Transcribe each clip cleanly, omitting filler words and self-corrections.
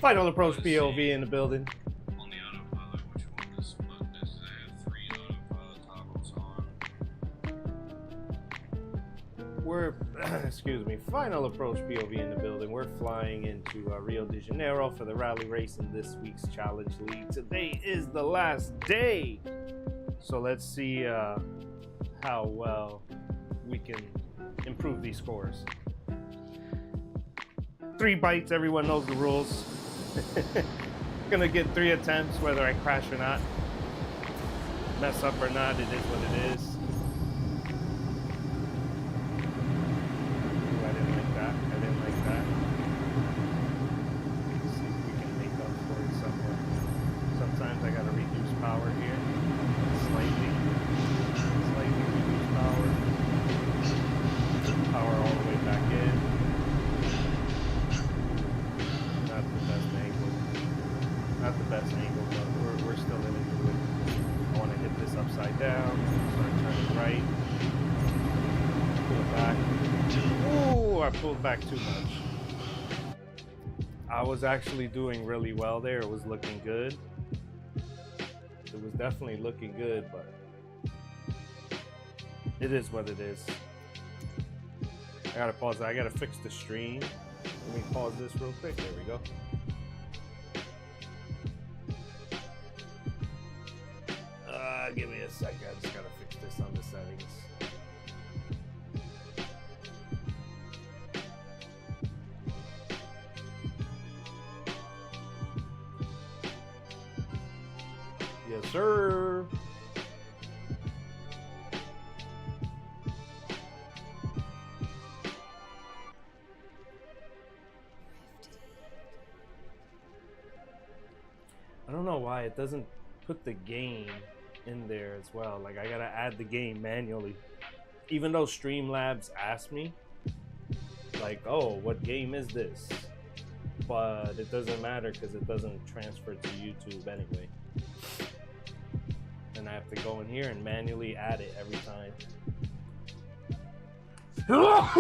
Final approach POV in the building. On the autopilot, which one this button is? I have 3 autopilot toggles on. We're, excuse me, final approach POV in the building. We're flying into Rio de Janeiro for the rally race in this week's Challenge League. Today is the last day. So let's see how well we can improve these scores. 3 bites, everyone knows the rules. Gonna get 3 attempts, whether I crash or not. Mess up or not, it is what it is. Ooh, I didn't like that. I didn't like that. Let's see if we can make up for it somewhere. Sometimes I gotta reduce power here. Slightly reduce power. Put power all the way back in. Not the best angle, but we're still in it. I want to hit this upside down, start turning right, pull it back. Ooh, I pulled back too much. I was actually doing really well there. It was looking good. It was definitely looking good, but it is what it is. I gotta pause that. I gotta fix the stream. Let me pause this real quick. There we go. Give me a second. I just gotta fix this on the settings. Yes, sir. I don't know why it doesn't put the game in there as well. Like, I gotta add the game manually, even though Streamlabs asked me, like, oh, what game is this? But it doesn't matter because it doesn't transfer to YouTube anyway, and I have to go in here and manually add it every time.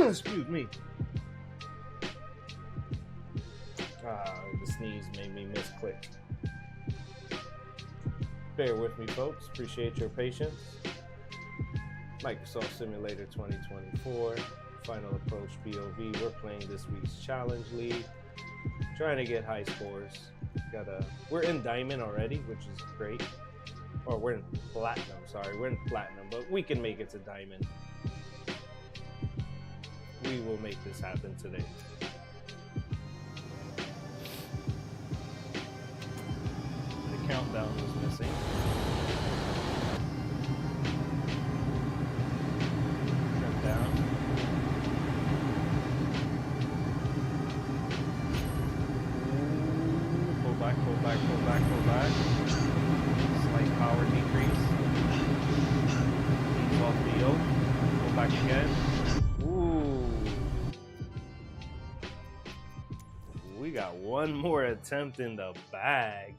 Excuse me. The sneeze made me misclick. Bear with me, folks. Appreciate your patience. Microsoft Simulator 2024, Final Approach POV. We're playing this week's Challenge League. Trying to get high scores. We're in Diamond already, which is great. Or we're in Platinum, sorry. We're in Platinum, but we can make it to Diamond. We will make this happen today. Countdown was missing. Turn down. Pull back, pull back, pull back, pull back. Slight power decrease. Ease off the yoke. Pull back again. Ooh. We got one more attempt in the bag.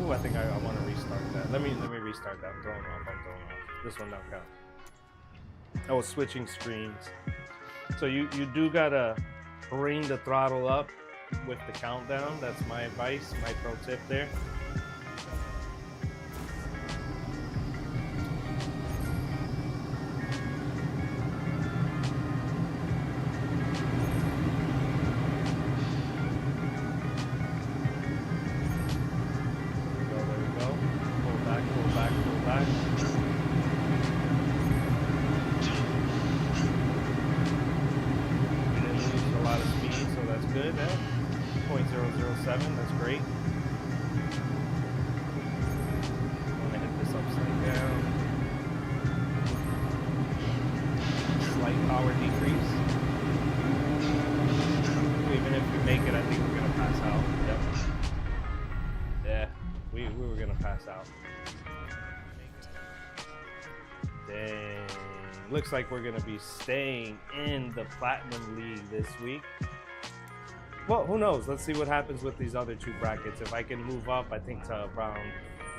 I think I want to restart that. Let me restart that. I'm throwing off. This one don't count. I was switching screens. So you do gotta bring the throttle up with the countdown. That's my advice, my pro tip there. Good now. 0.007, that's great. I'm gonna hit this upside down. Slight power decrease. Even if we make it, I think we're gonna pass out. Yep. Yeah, we were gonna pass out. Dang. Looks like we're gonna be staying in the Platinum League this week. Well, who knows? Let's see what happens with these other two brackets. If I can move up, I think to around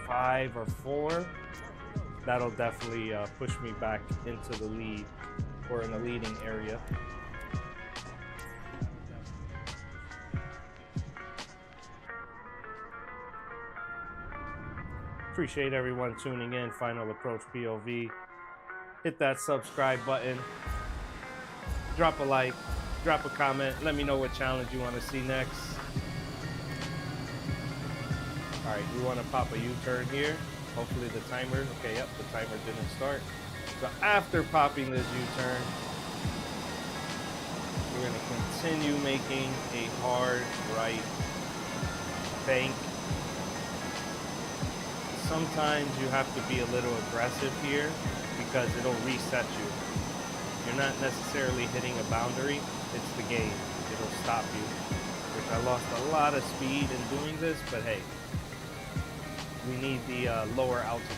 5 or 4, that'll definitely push me back into the lead or in the leading area. Appreciate everyone tuning in. Final Approach POV. Hit that subscribe button. Drop a like. Drop a comment. Let me know what challenge you want to see next. All right, we want to pop a U-turn here. Hopefully the timer. Okay, yep, the timer didn't start. So after popping this U-turn, we're going to continue making a hard right bank. Sometimes you have to be a little aggressive here because it'll reset you. You're not necessarily hitting a boundary, it's the game. It'll stop you. Which I lost a lot of speed in doing this, but hey, we need the lower altitude.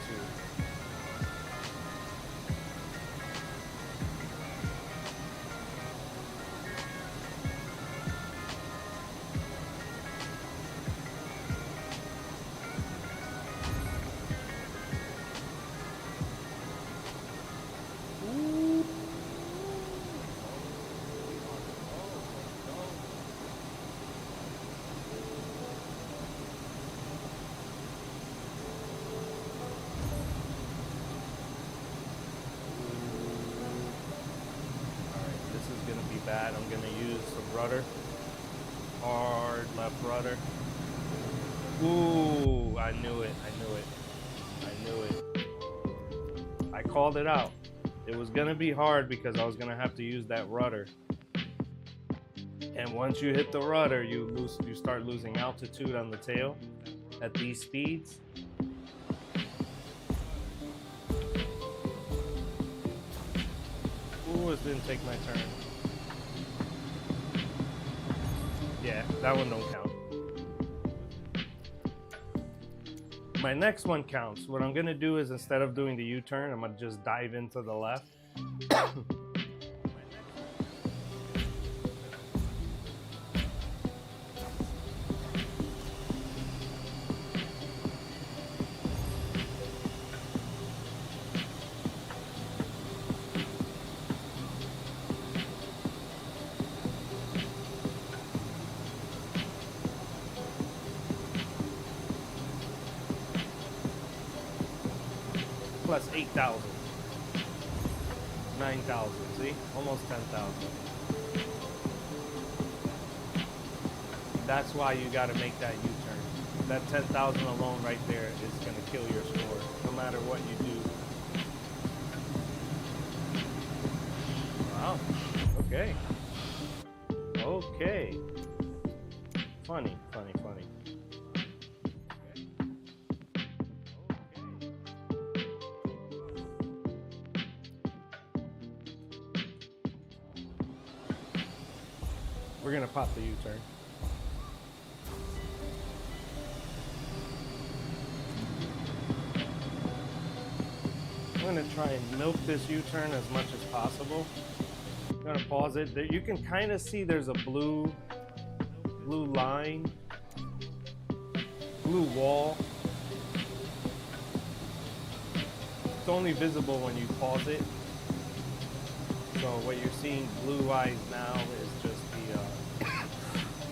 Bad. I'm going to use some rudder. Hard left rudder. Ooh, I knew it. I knew it. I knew it. I called it out. It was going to be hard because I was going to have to use that rudder. And once you hit the rudder, you start losing altitude on the tail at these speeds. Ooh, it didn't take my turn. Yeah, that one don't count. My next one counts. What I'm gonna do is instead of doing the U-turn, I'm gonna just dive into the left. Plus 8,000, 9,000, see? Almost 10,000. That's why you gotta make that U-turn. That 10,000 alone right there is gonna kill your score, no matter what you do. Wow, okay. Okay. Funny, funny, funny. We're gonna pop the U-turn. I'm gonna try and milk this U-turn as much as possible. I'm gonna pause it. You can kind of see there's a blue line, blue wall. It's only visible when you pause it. So what you're seeing blue eyes now is just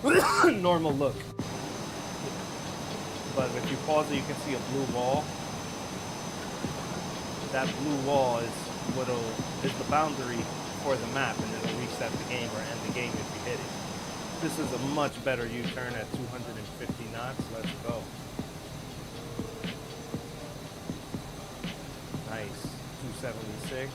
the normal look. But if you pause it, you can see a blue wall. That blue wall is the boundary for the map, and it'll reset the game or end the game if you hit it. This is a much better U-turn at 250 knots. Let's go. Nice. 276.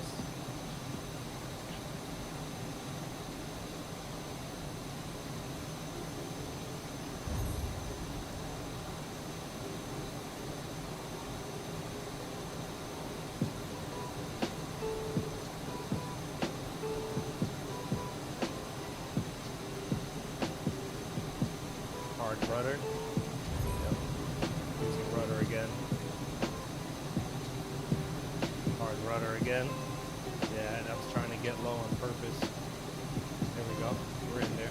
Rudder. Yep. Using rudder again. Hard rudder again. Yeah, and I was trying to get low on purpose. There we go. We're in there.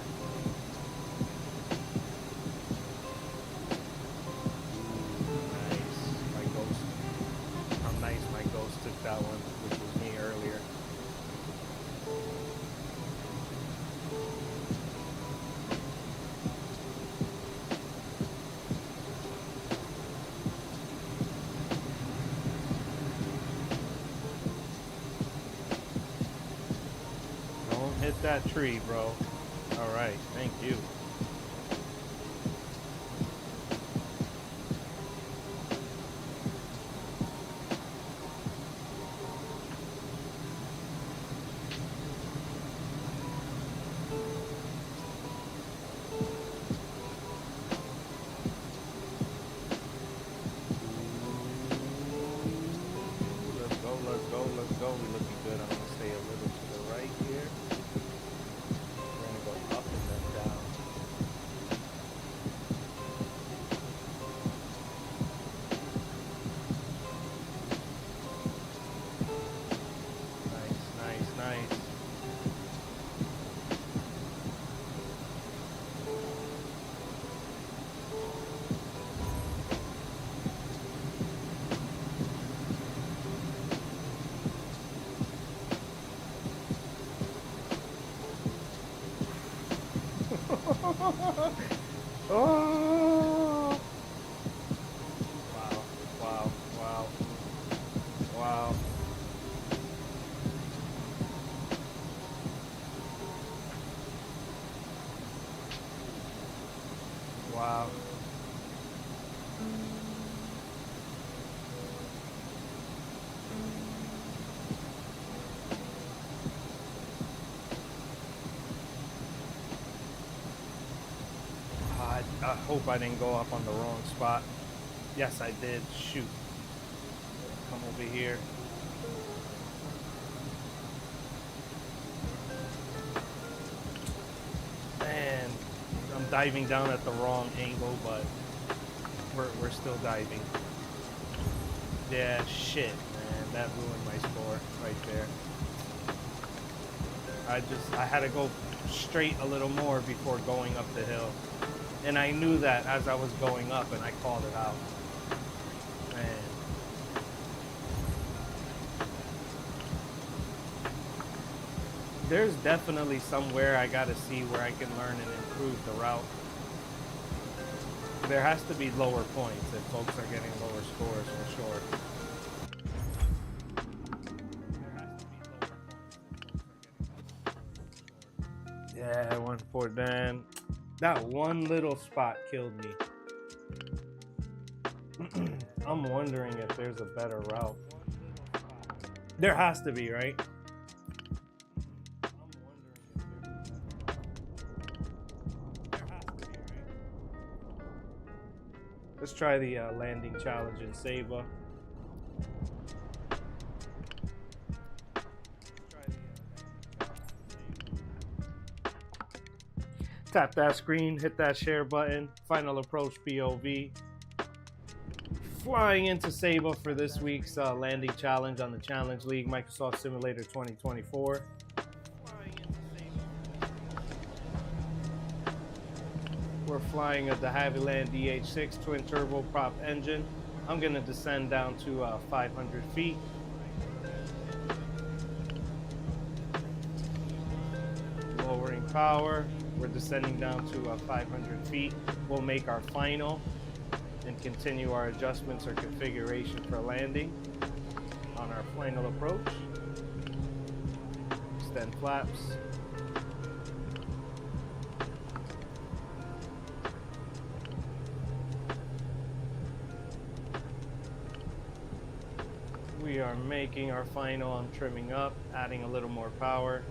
that tree, bro. All right, thank you. Let's go, let's go, let's go. We're looking good. I'm gonna stay a little to the right here. We're gonna go up and then down. Nice, nice, nice. Oh! Wow, wow, wow, wow. Wow. I hope I didn't go up on the wrong spot. Yes, I did. Shoot. Come over here. Man, I'm diving down at the wrong angle, but we're still diving. Yeah, shit, man. That ruined my score right there. I had to go straight a little more before going up the hill. And I knew that as I was going up, and I called it out. Man. There's definitely somewhere I gotta see where I can learn and improve the route. There has to be lower points if folks are getting lower scores for sure. Yeah, 1-4 Dan. That one little spot killed me. I'm wondering if there's a better route. There has to be, right? Let's try the landing challenge in Saba. Tap that screen, hit that share button. Final approach POV. Flying into Saba for this week's landing challenge on the Challenge League Microsoft Simulator 2024. We're flying a de Havilland DH6 twin turbo prop engine. I'm gonna descend down to 500 feet. Lowering power. We're descending down to 500 feet. We'll make our final and continue our adjustments or configuration for landing on our final approach. Extend flaps. We are making our final. I'm trimming up, adding a little more power.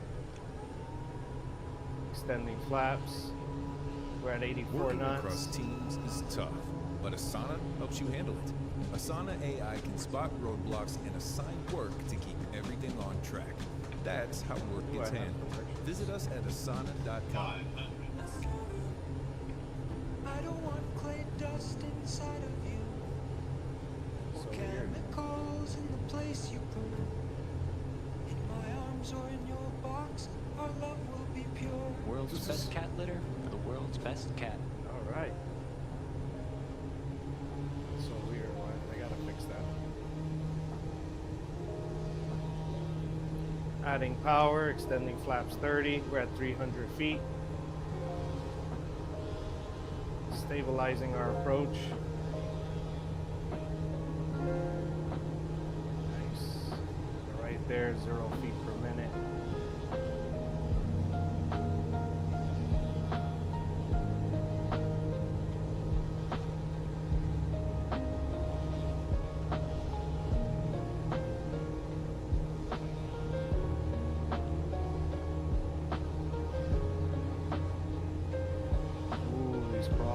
Extending flaps. We're at 84 Working knots. across teams is tough, but Asana helps you handle it. Asana AI can spot roadblocks and assign work to keep everything on track. That's how work gets handled. Visit us at asana.com. I don't want clay dust inside of you, or chemicals in the place you burn. In my arms or in your box, our love will be pure. World's best cat litter for the world's best cat. All right. So weird. I gotta fix that. Adding power, extending flaps 30. We're at 300 feet. Stabilizing our approach. Nice. Right there, 0 feet per minute.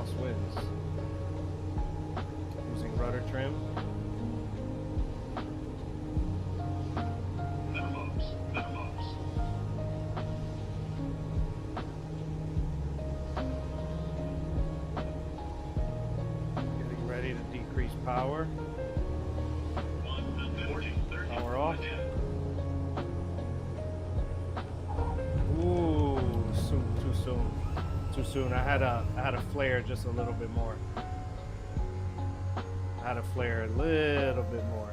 crosswinds. Using rudder trim. Getting ready to decrease power. Power off. Ooh, too soon. Too soon. I had a flare just a little bit more. I had a flare a little bit more.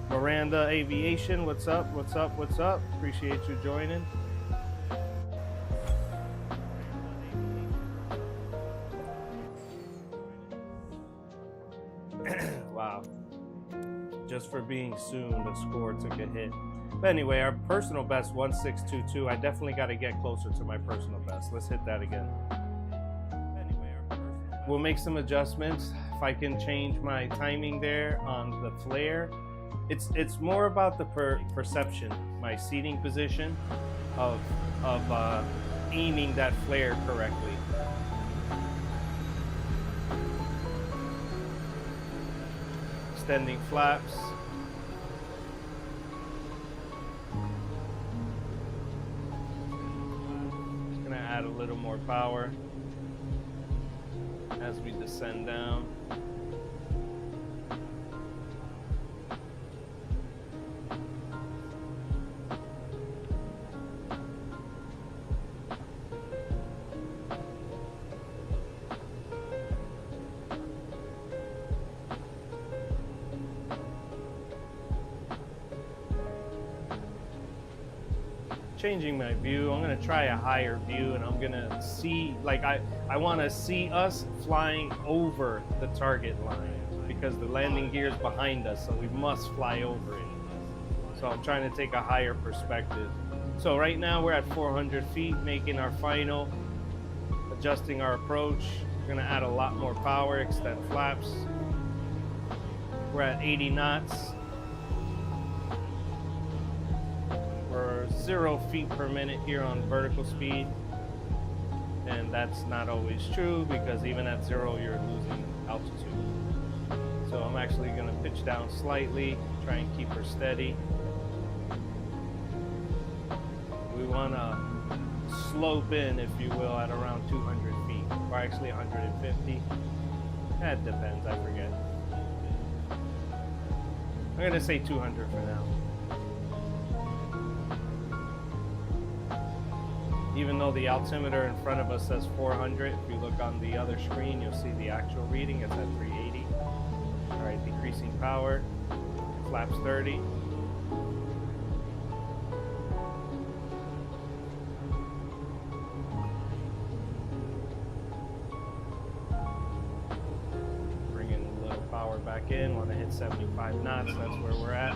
Miranda Aviation, what's up? What's up? What's up? Appreciate you joining. Wow. Just for being soon, the score took a hit. But anyway, our personal best 1622. I definitely got to get closer to my personal best. Let's hit that again. We'll make some adjustments. If I can change my timing there on the flare, it's more about the perception, my seating position of aiming that flare correctly. Extending flaps. Just gonna add a little more power as we descend down. Changing my view. I'm gonna try a higher view, and I'm gonna see, like I want to see us flying over the target line because the landing gear is behind us, so we must fly over it. So I'm trying to take a higher perspective. So right now we're at 400 feet, making our final, adjusting our approach. We're gonna add a lot more power, extend flaps. We're at 80 knots. We're 0 feet per minute here on vertical speed, and that's not always true because even at 0 you're losing altitude. So I'm actually going to pitch down slightly, try and keep her steady. We want to slope in, if you will, at around 200 feet, or actually 150. That depends, I forget. I'm going to say 200 for now. Even though the altimeter in front of us says 400, if you look on the other screen, you'll see the actual reading. It's at 380. All right, decreasing power, flaps 30. Bringing a little power back in. Want to hit 75 knots. That's where we're at.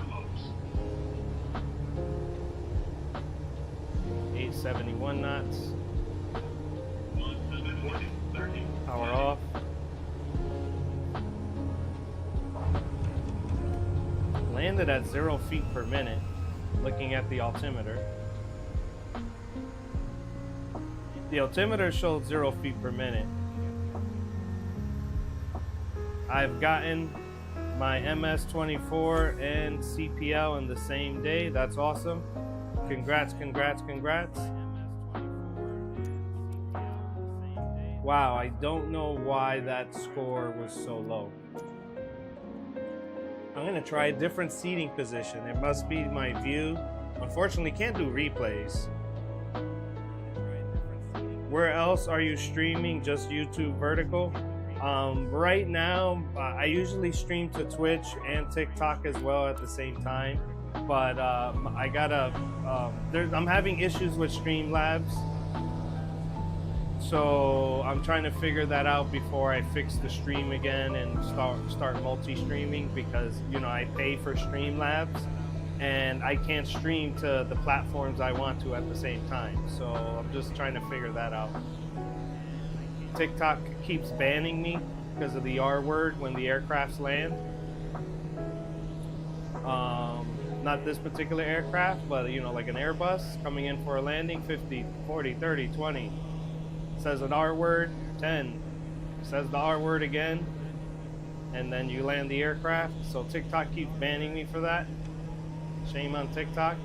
871 knots. Power off. Landed at 0 feet per minute, looking at the altimeter. The altimeter showed 0 feet per minute. I've gotten my MS-24 and CPL in the same day. That's awesome. Congrats, congrats, congrats. Wow, I don't know why that score was so low. I'm gonna try a different seating position. It must be my view. Unfortunately, can't do replays. Where else are you streaming? Just YouTube vertical? Right now, I usually stream to Twitch and TikTok as well at the same time. But I gotta, I'm having issues with Streamlabs. So I'm trying to figure that out before I fix the stream again and start multi-streaming, because, you know, I pay for Streamlabs and I can't stream to the platforms I want to at the same time. So I'm just trying to figure that out. TikTok keeps banning me because of the R word when the aircrafts land. Not this particular aircraft, but, you know, like an Airbus coming in for a landing, 50, 40, 30, 20. Says an R word, 10, says the R word again, and then you land the aircraft. So TikTok keeps banning me for that. Shame on TikTok.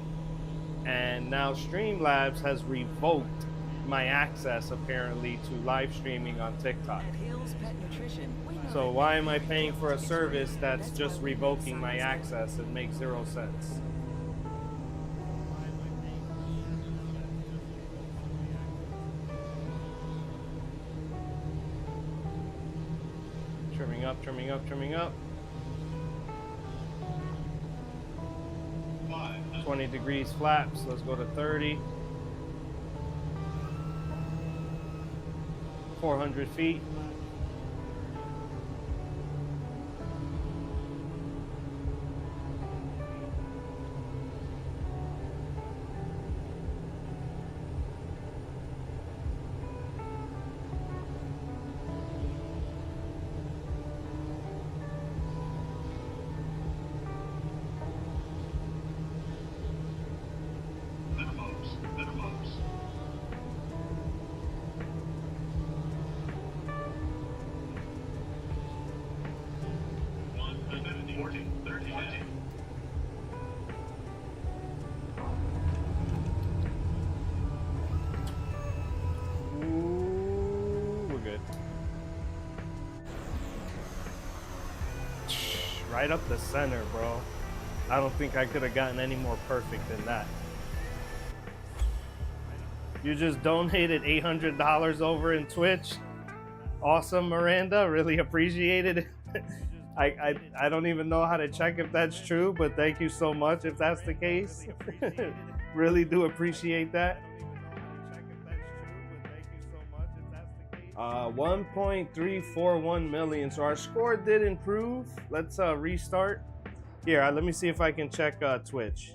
And now Streamlabs has revoked my access apparently to live streaming on TikTok. So why am I paying for a service that's just revoking my access? It makes zero sense. Trimming up, trimming up, trimming up. 20 degrees flaps. Let's go to 30. 400 feet. Right up the center, bro. I don't think I could have gotten any more perfect than that. You just donated $800 over in Twitch. Awesome, Miranda. Really appreciated it. I don't even know how to check if that's true, but thank you so much if that's the case. Really do appreciate that. 1.341 million. So our score did improve. Let's restart. Here, let me see if I can check Twitch.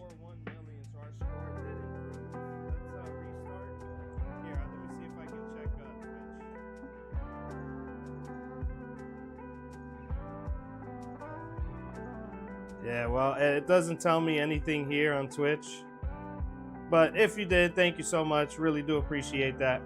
Yeah, well, it doesn't tell me anything here on Twitch. But if you did, thank you so much. Really do appreciate that.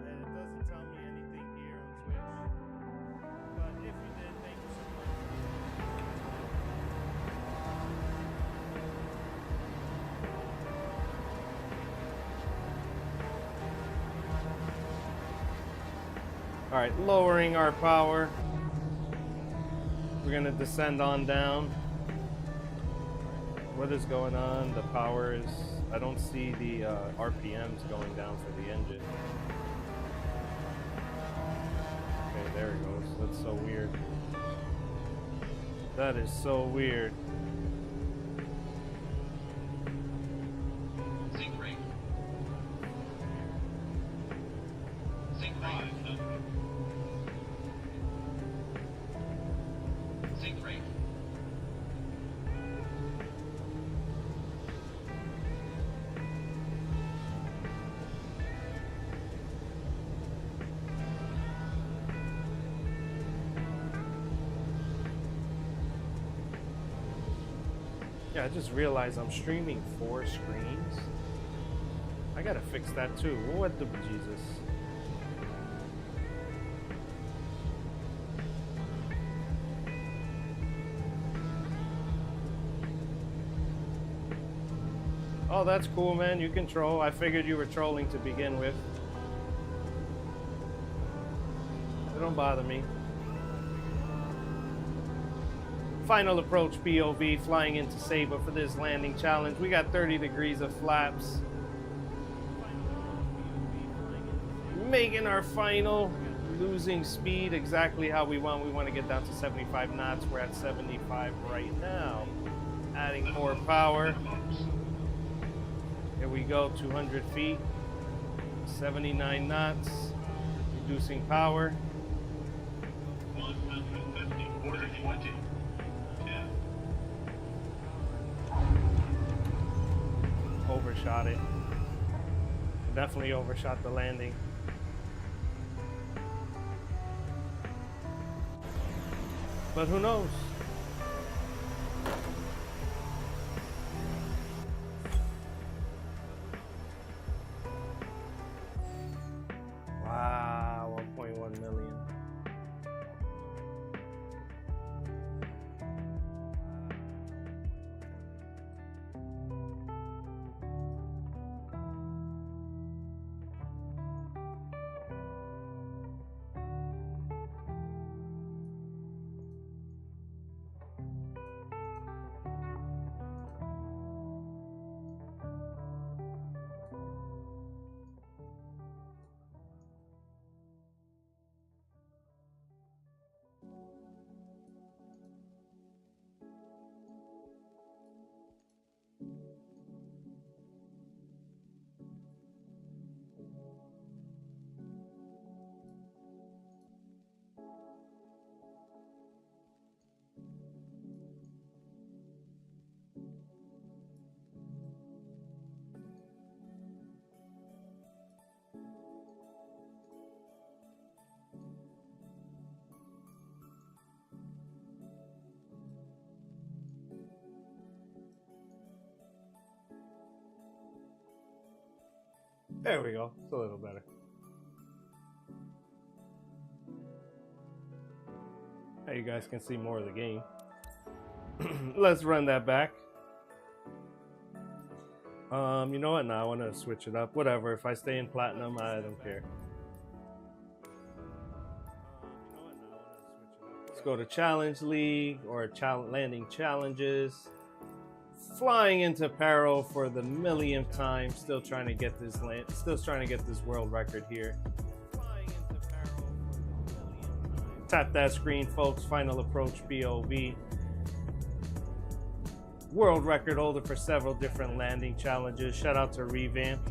All right, lowering our power. We're gonna descend on down. What is going on? The power is, I don't see the RPMs going down for the engine. Okay, there it goes. That's so weird. That is so weird. Sync rate. Sync rate. Sync rate. Yeah, I just realized I'm streaming 4 screens. I gotta fix that too. What the Jesus? Oh, that's cool, man. You can troll. I figured you were trolling to begin with. It don't bother me. Final approach POV, flying into Saba for this landing challenge. We got 30 degrees of flaps. Making our final, losing speed exactly how we want. We want to get down to 75 knots. We're at 75 right now. Adding more power. Here we go, 200 feet. 79 knots. Reducing power. 150, 40, 20. Overshot it. Definitely overshot the landing. But who knows? Wow, 1.1 million. There we go. It's a little better. Now you guys can see more of the game. Let's run that back. You know what? Now I want to switch it up. Whatever. If I stay in platinum, I don't care. Let's go to Challenge League or landing challenges. Flying into peril for the millionth time. Still trying to get this world record here. Tap that screen, folks. Final approach POV. World record holder for several different landing challenges. Shout out to Revamp.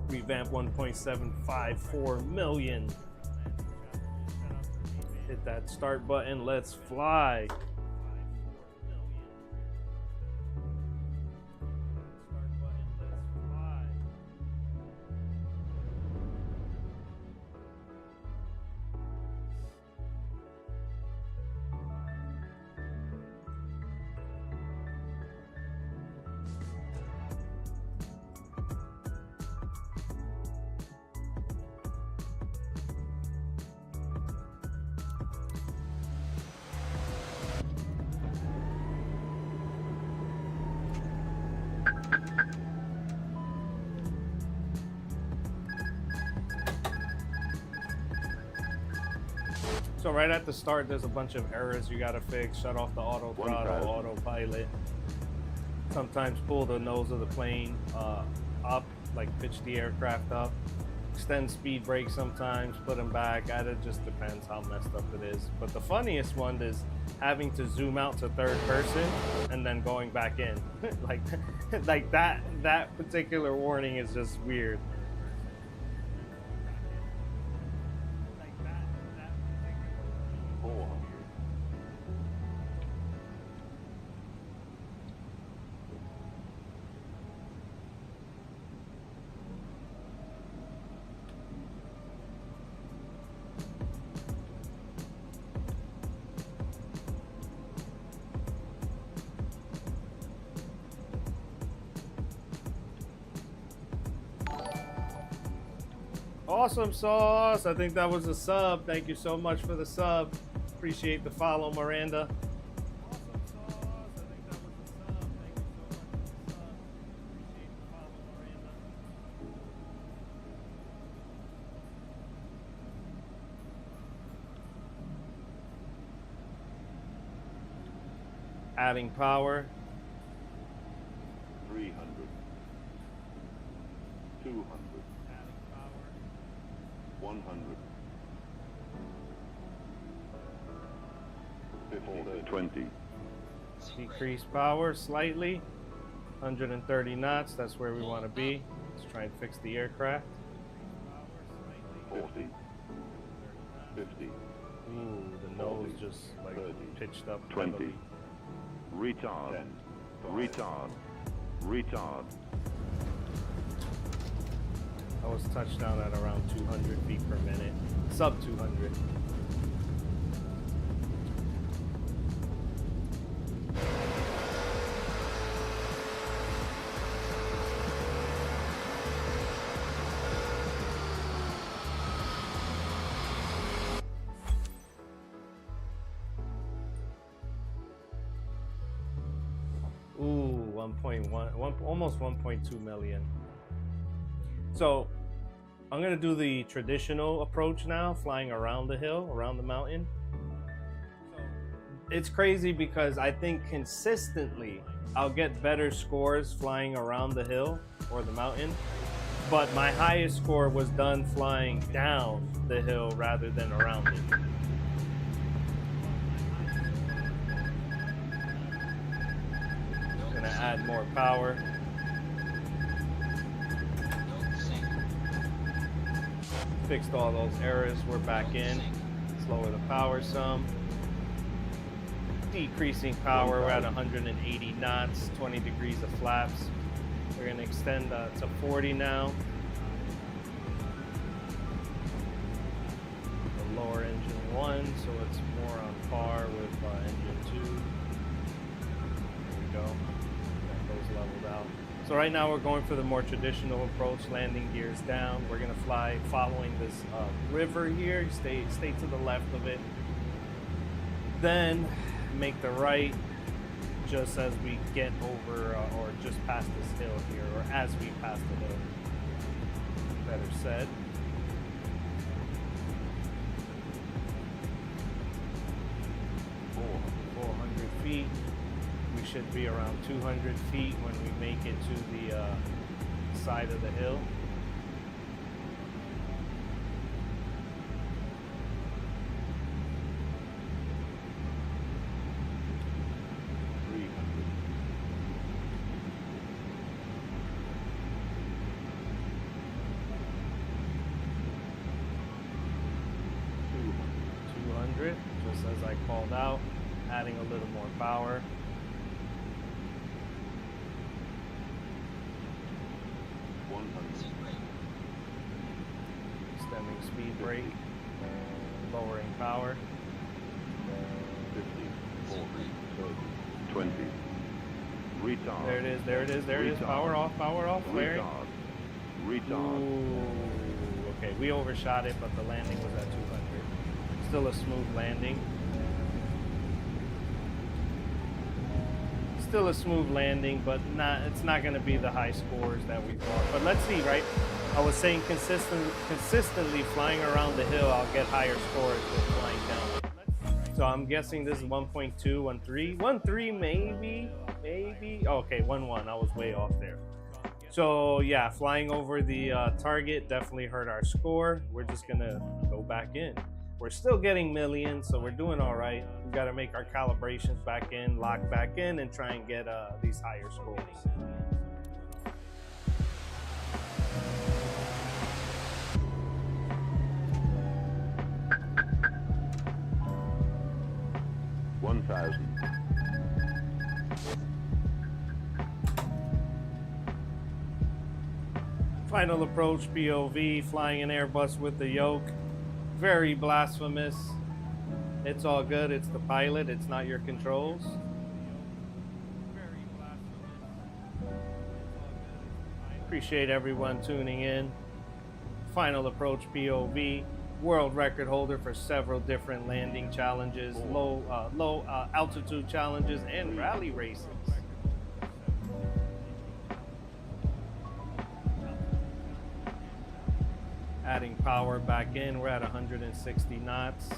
Revamp 1.754 million. Hit that start button. Let's fly. So right at the start, there's a bunch of errors you gotta fix. Shut off the auto throttle, autopilot. Sometimes pull the nose of the plane up, like pitch the aircraft up. Extend speed brakes sometimes, put them back. It just depends how messed up it is. But the funniest one is having to zoom out to third person and then going back in. like that particular warning is just weird. Awesome sauce. I think that was a sub. Thank you so much for the sub. Appreciate the follow, Miranda. Awesome sauce. I think that was a sub. Thank you so much for the sub. Appreciate the follow, Miranda. Adding power. 300. 200. 100. 50, 20. Decrease power slightly. 130 knots. That's where we want to be. Let's try and fix the aircraft. 40. 50. Ooh, the nose just like 30, pitched up. 20. heavily. Retard. 10, 5, retard. Retard. I was touched down at around 200 feet per minute. Sub 200. Ooh, 1.1, almost 1.2 million. So I'm gonna do the traditional approach now, flying around the hill, around the mountain. So it's crazy because I think consistently I'll get better scores flying around the hill or the mountain, but my highest score was done flying down the hill rather than around it. Gonna add more power. Fixed all those errors. We're back in. Let's lower the power some. Decreasing power. We're at 180 knots, 20 degrees of flaps. We're going to extend to 40 now. The lower engine 1, so it's more on par with engine 2. There we go. That goes leveled out. So right now we're going for the more traditional approach, landing gears down. We're gonna fly following this river here. You stay to the left of it. Then make the right just as we get over or just past this hill here, or as we pass the hill, better said. Four 400 feet. We should be around 200 feet when we make it to the side of the hill. Just as I called out, adding a little more power. Stemming speed brake, lowering power. 50, 40, 30, 20. Retard. There it is, there it is, there it is. Power off, Larry. Retard. Ooh, okay, we overshot it, but the landing was at 200. Still a smooth landing. Still a smooth landing, but it's not going to be the high scores that we want. But let's see, right? I was saying consistently flying around the hill, I'll get higher scores than flying down. So I'm guessing this is 1.2, 1.3, 1.3 maybe. Okay, 1.1. I was way off there. So yeah, flying over the target definitely hurt our score. We're just gonna go back in. We're still getting millions, so we're doing all right. We got to make our calibrations back in, lock back in, and try and get these higher scores. Final approach POV, flying an Airbus with the yoke. Very blasphemous. It's all good. It's the pilot. It's not your controls. Appreciate everyone tuning in. Final approach POV. World record holder for several different landing challenges, low altitude challenges, and rally races. Adding power back in, we're at 160 knots,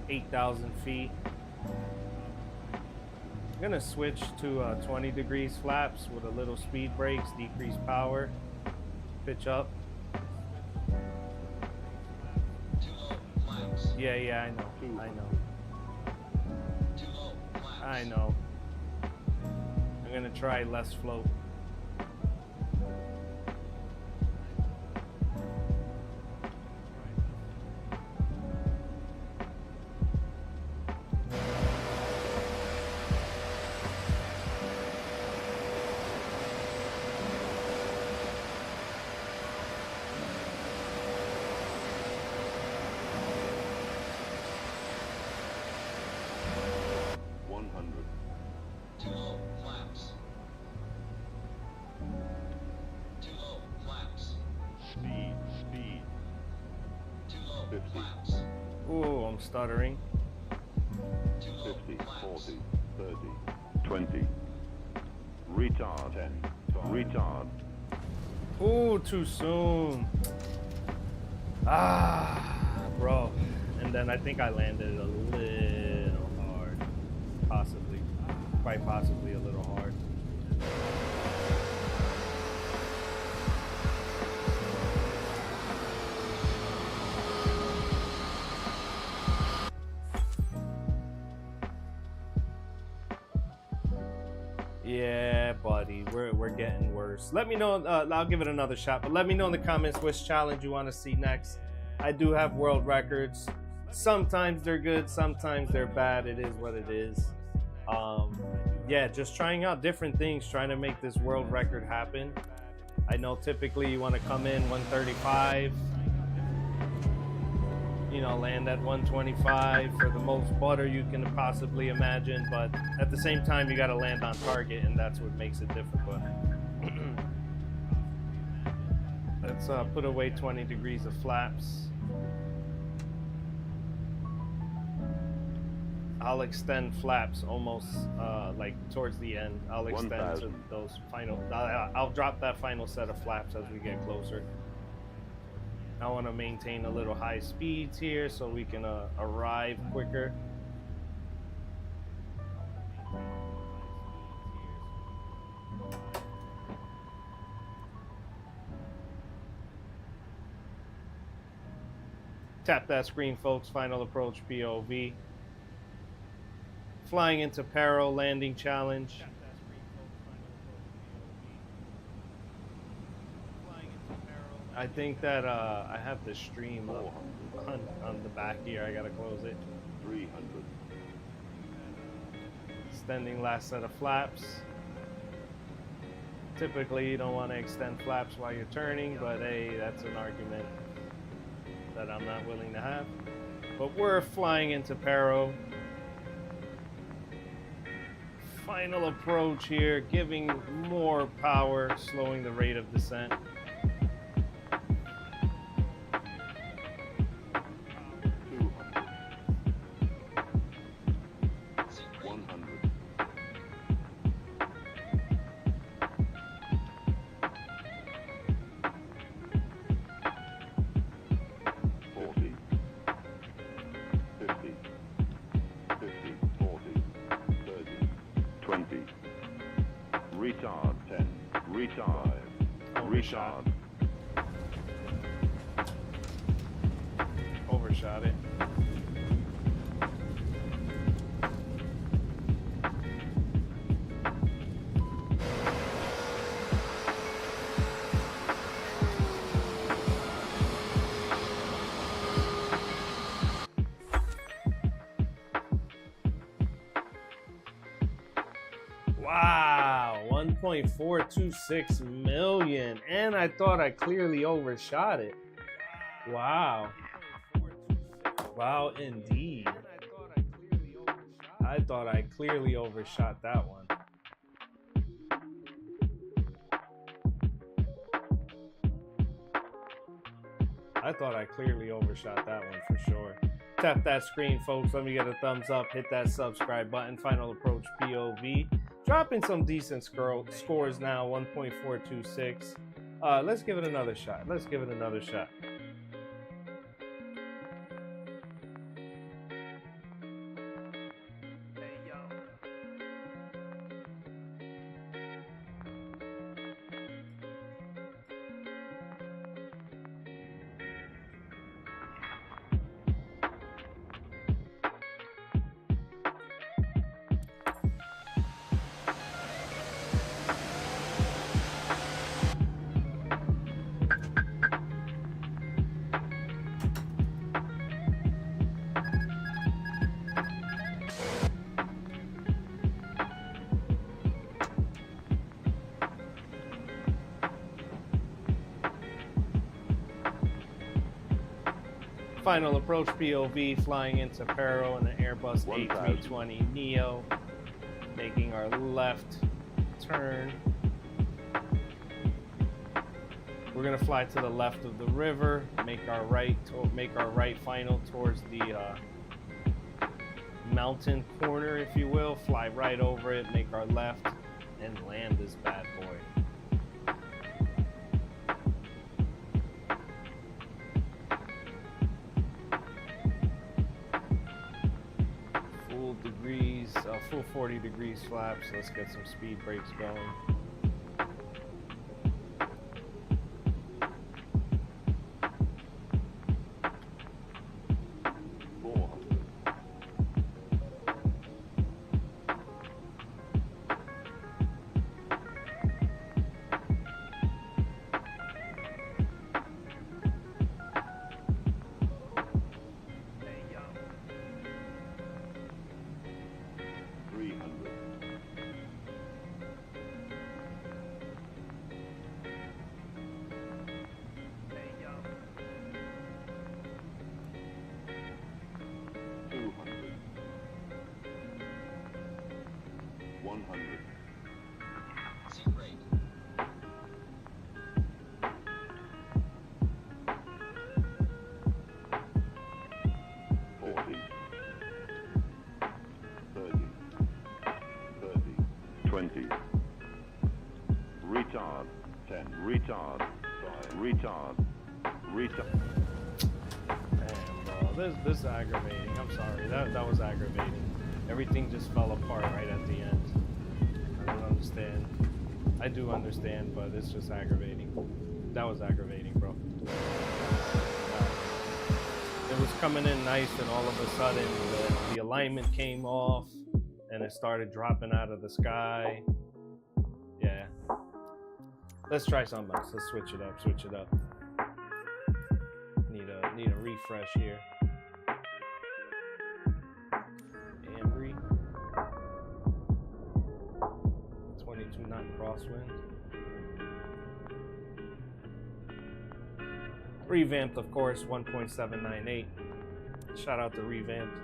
8,000 feet. I'm gonna switch to 20 degrees flaps with a little speed brakes, decrease power, pitch up. Yeah, I know. I'm gonna try less float. Ooh, I'm stuttering. 50, 40, 30, 20. Retard. 10. Retard. Ooh, too soon. Bro. And then I think I landed a little hard. Possibly. Quite possibly a little hard. Yeah, buddy, we're getting worse. Let me know. I'll give it another shot, but let me know in the comments which challenge you want to see next. I do have world records. Sometimes they're good, sometimes they're bad. It is what it is. Yeah, just trying out different things, trying to make this world record happen. I know typically you want to come in 135. you know, land at 125 for the most butter you can possibly imagine, but at the same time you got to land on target, and that's what makes it difficult. Let's put away 20 degrees of flaps. I'll extend flaps almost like towards the end. I'll extend to those final. I'll drop that final set of flaps as we get closer. I want to maintain a little high speeds here so we can arrive quicker. Tap that screen, folks. Final approach POV. Flying into peril, landing challenge. I think that I have the stream up on the back here. I gotta close it. 300. Extending last set of flaps. Typically, you don't want to extend flaps while you're turning, but hey, that's an argument that I'm not willing to have. But we're flying into peril. Final approach here, giving more power, slowing the rate of descent. Retard 10. Retard. Retard. Overshot it. Wow, 1.426 million, and I thought I clearly overshot it. Wow. Wow, indeed. I thought I clearly overshot that one. I thought I clearly overshot that one for sure. Tap that screen, folks. Let me get a thumbs up. Hit that subscribe button. Final approach POV. Dropping some decent scores now, 1.426. Let's give it another shot. Let's give it another shot. Final approach POV, flying into peril in an Airbus A320 Neo, making our left turn. We're gonna fly to the left of the river, make our right final towards the mountain corner, if you will. Fly right over it, make our left, and land this bad boy. Full 40 degrees flaps. Let's get some speed brakes going. 100. Seat rate. 40. 30. 20. Retard. 10. Retard. 5. Retard. Retard. Man, bro, this is aggravating. I'm sorry. That was aggravating. Everything just fell apart right at the end. I don't understand. I do understand, but it's just aggravating. That was aggravating, bro. It was coming in nice, and all of a sudden the alignment came off, and it started dropping out of the sky. Yeah. Let's try something else. Let's switch it up. Switch it up. Need a refresh here. Ambry. 22 knot crosswind. Revamped, of course, 1.798. Shout out to Revamped.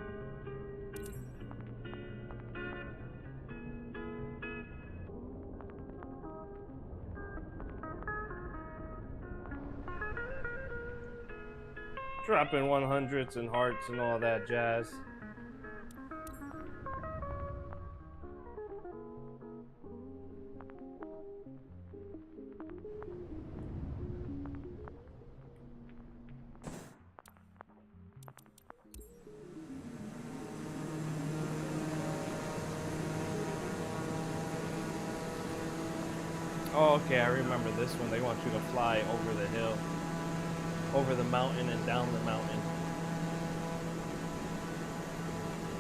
Dropping 100s and hearts and all that jazz. Oh, okay, I remember this one. They want you to fly over the hill, over the mountain and down the mountain,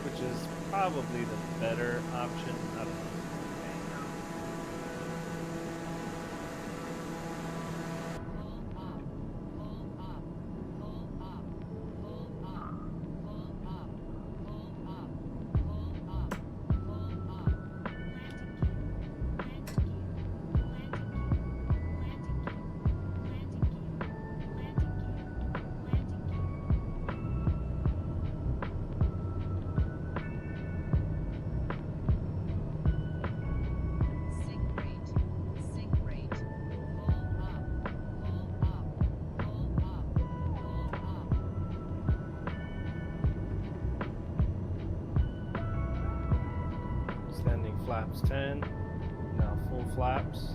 which is probably the better option. I don't know. Standing flaps 10, now full flaps.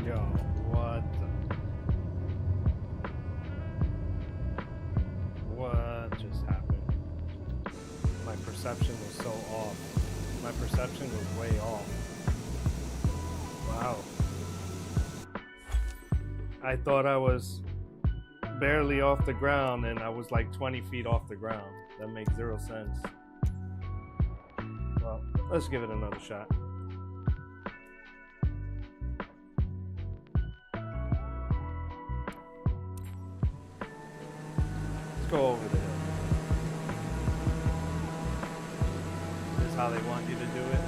Yo, what just happened? My perception was so off. My perception was way off. Wow. I thought I was barely off the ground and I was like 20 feet off the ground. That makes zero sense. Well, let's give it another shot. Go over the hill. This is how they want you to do it.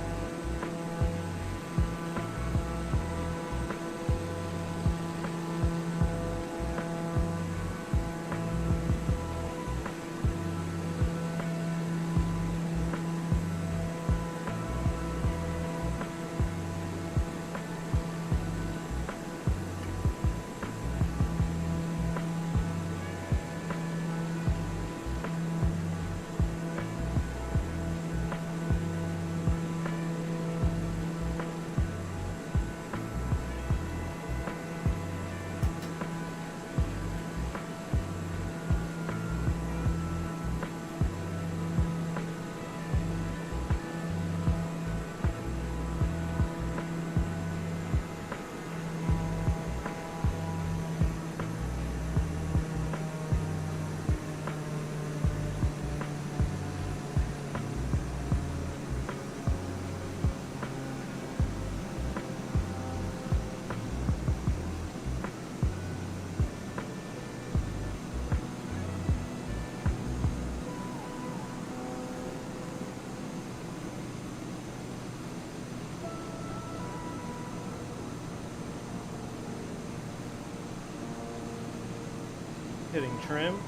getting trim,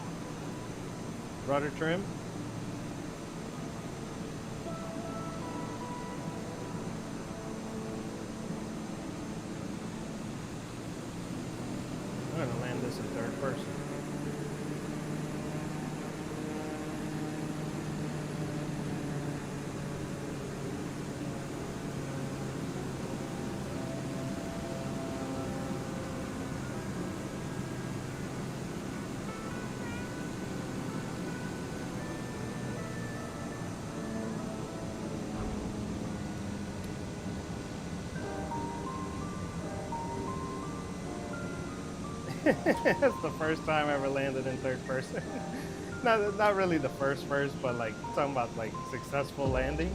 rudder trim. I'm gonna land this in third person. That's the first time I ever landed in third person. not really the first, but like talking about like successful landing.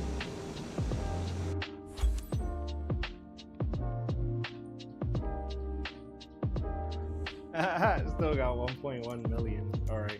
I still got 1.1 million. All right.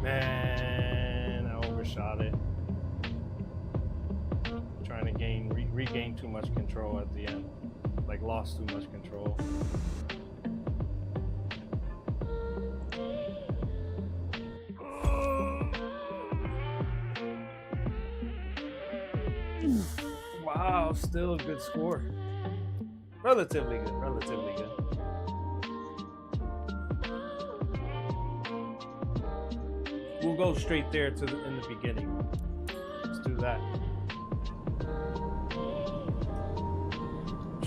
Man, I overshot it. Trying to regain too much control at the end. Like lost too much control. Wow, still a good score. Relatively good, relatively good. We'll go straight there to in the beginning. Let's do that.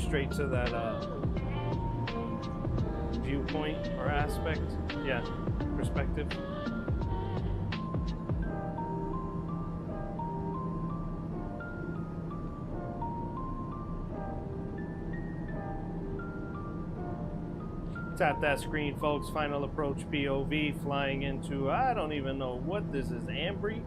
Straight to that viewpoint or aspect. Yeah, perspective. Tap that screen, folks. Final approach POV, flying into, I don't even know what this is, Ambry?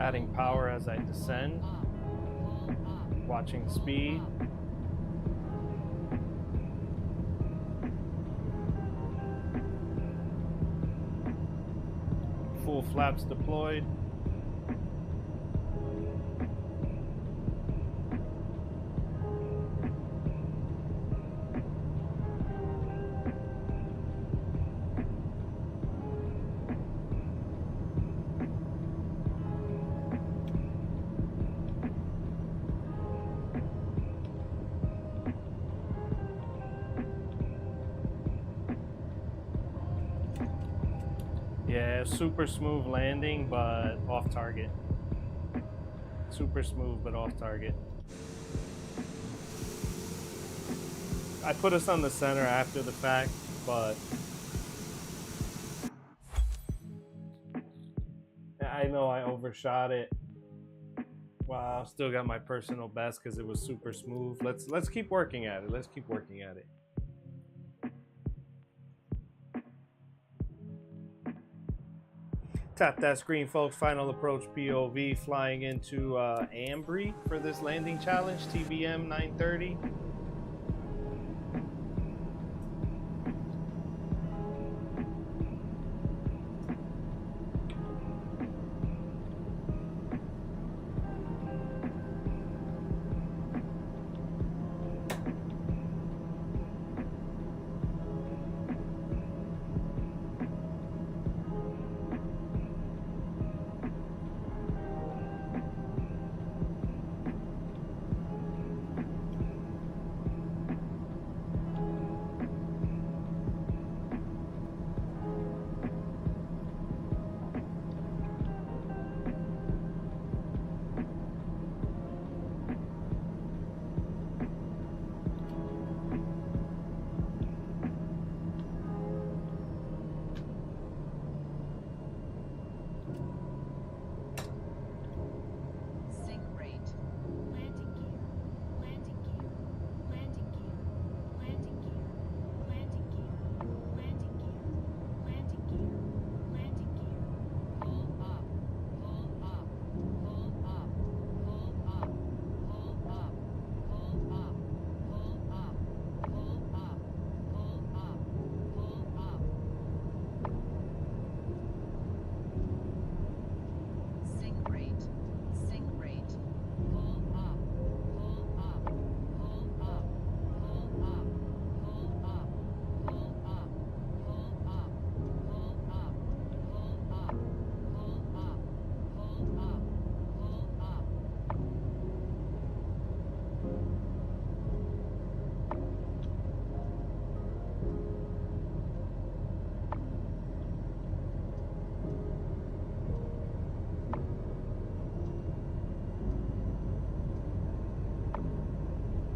Adding power as I descend. Watching speed. Full flaps deployed. Yeah, super smooth landing, but off target. Super smooth, but off target. I put us on the center after the fact, but I know I overshot it. Wow, still got my personal best because it was super smooth. Let's keep working at it. Let's keep working at it. Tap that screen, folks. Final approach POV flying into Ambry for this landing challenge, TBM 930.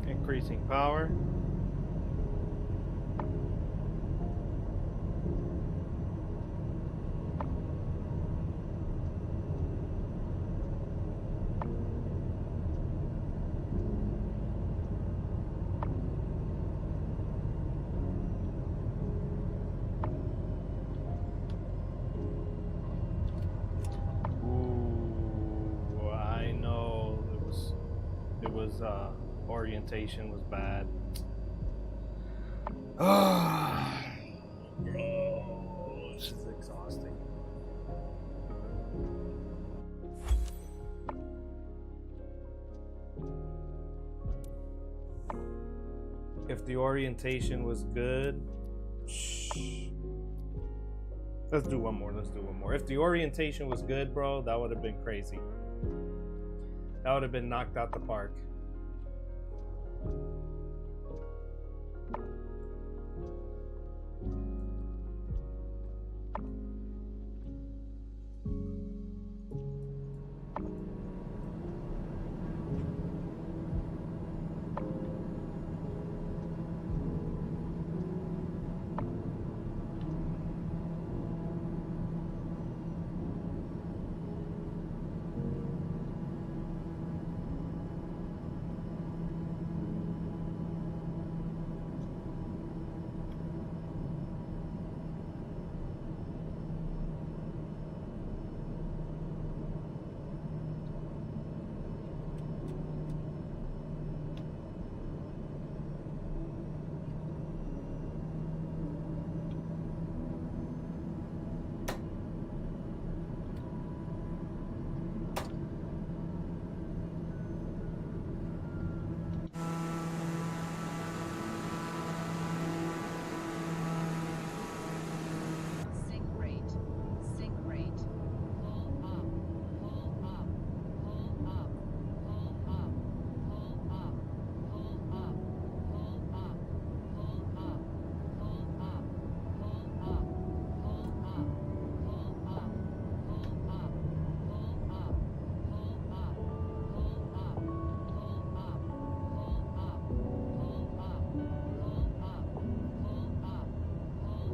Increasing power. Ooh, I know it was orientation was bad. Ah, bro, this is exhausting. If the orientation was good, let's do one more. Let's do one more. If the orientation was good, bro, that would have been crazy. That would have been knocked out the park.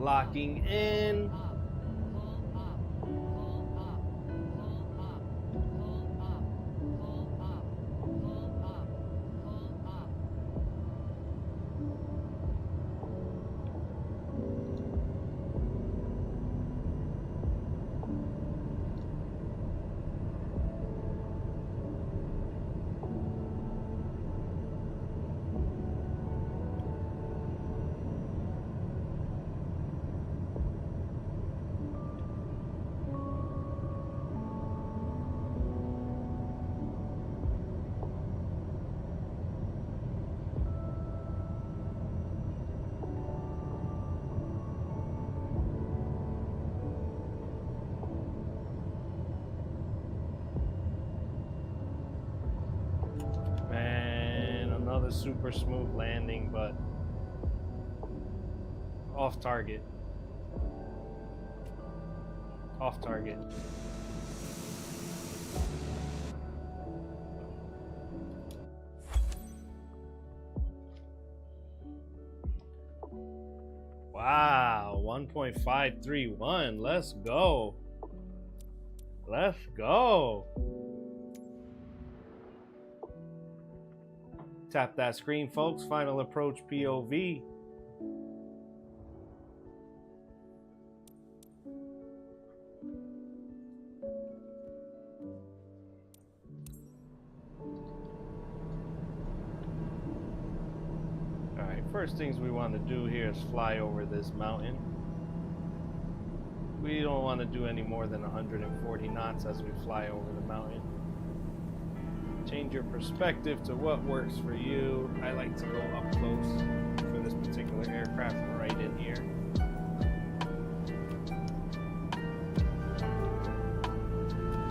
Locking in. Another super smooth landing, but off target. Off target. Wow, 1.531. Let's go. Let's go. Tap that screen, folks. Final approach POV. Alright, first things we want to do here is fly over this mountain. We don't want to do any more than 140 knots as we fly over the mountain. Change your perspective to what works for you. I like to go up close for this particular aircraft, right in here.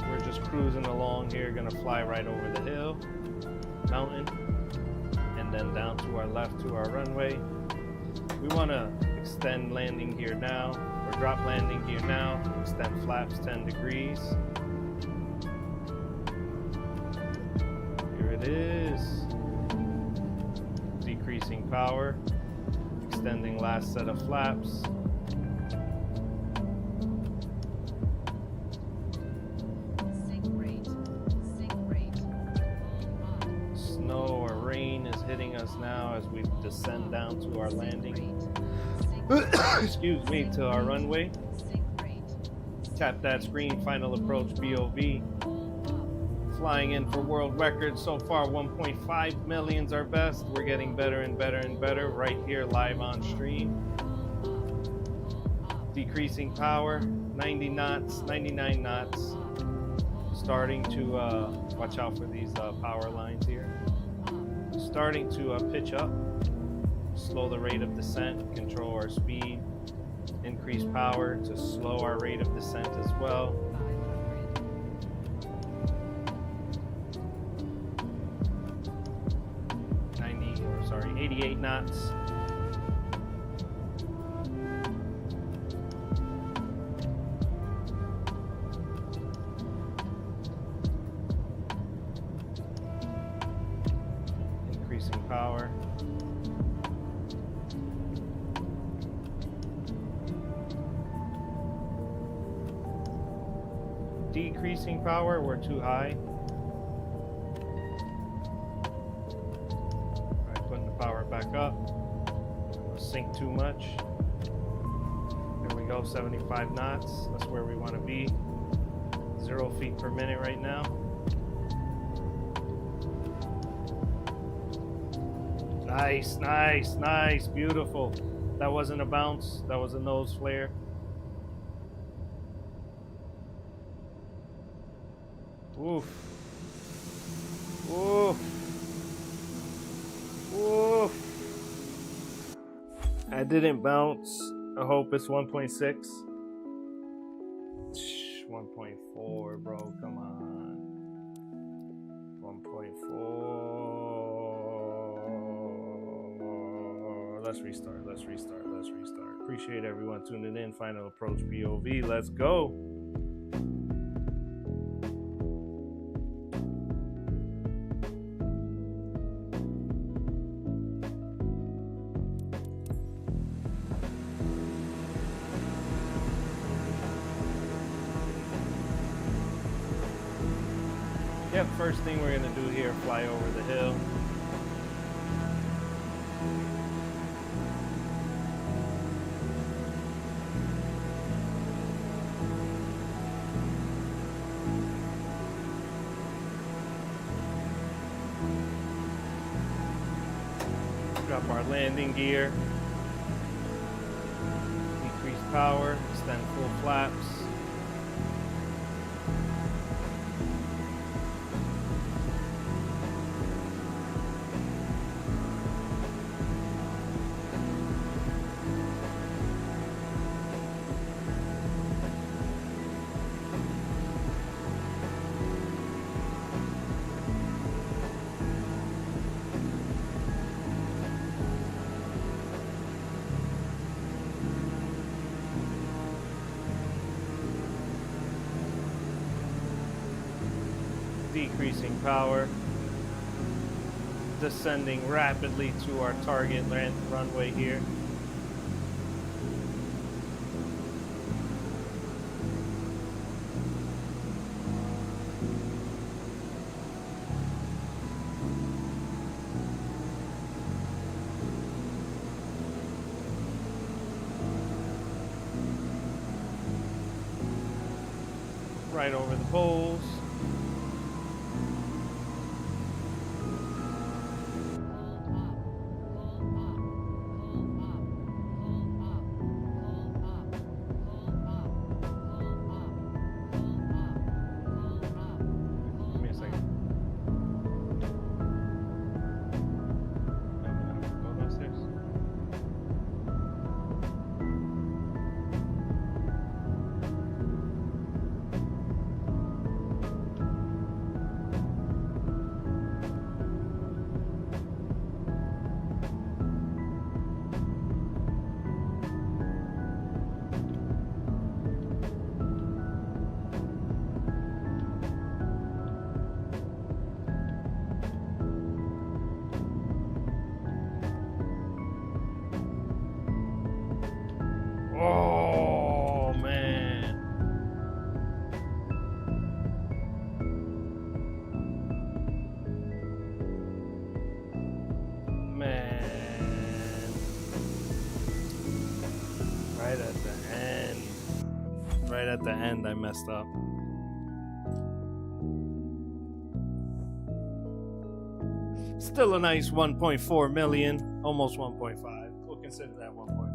We're just cruising along here, gonna fly right over the hill, mountain, and then down to our left to our runway. We want to extend landing gear now, or drop landing gear now, extend flaps 10 degrees. It is decreasing power, extending last set of flaps. Sink rate. Snow or rain is hitting us now as we descend down to our landing. Excuse me, to our runway. Tap that screen, final approach POV. Flying in for world records so far. 1.5 million's our best. We're getting better and better and better right here live on stream. Decreasing power, 90 knots, 99 knots. Starting to watch out for these power lines here. Starting to pitch up. Slow the rate of descent, control our speed, increase power to slow our rate of descent as well. 88 knots. Increasing power. Decreasing power, we're too high. Power back up. Sink too much. There we go, 75 knots. That's where we want to be. 0 feet per minute right now. Nice, nice, nice, beautiful. That wasn't a bounce, that was a nose flare. Oof. Oof. Oof. I didn't bounce. I hope it's 1.6. 1.4, bro. Come on. 1.4. Let's restart. Let's restart. Let's restart. Appreciate everyone tuning in. Final approach POV. Let's go. Yep, first thing we're gonna do here, fly over the hill. Drop our landing gear. Decrease power, extend full flaps. Decreasing power, descending rapidly to our target runway here. Right over the poles. Oh, man. Man. Right at the end. Right at the end, I messed up. Still a nice 1.4 million, almost 1.5. We'll consider that 1.5.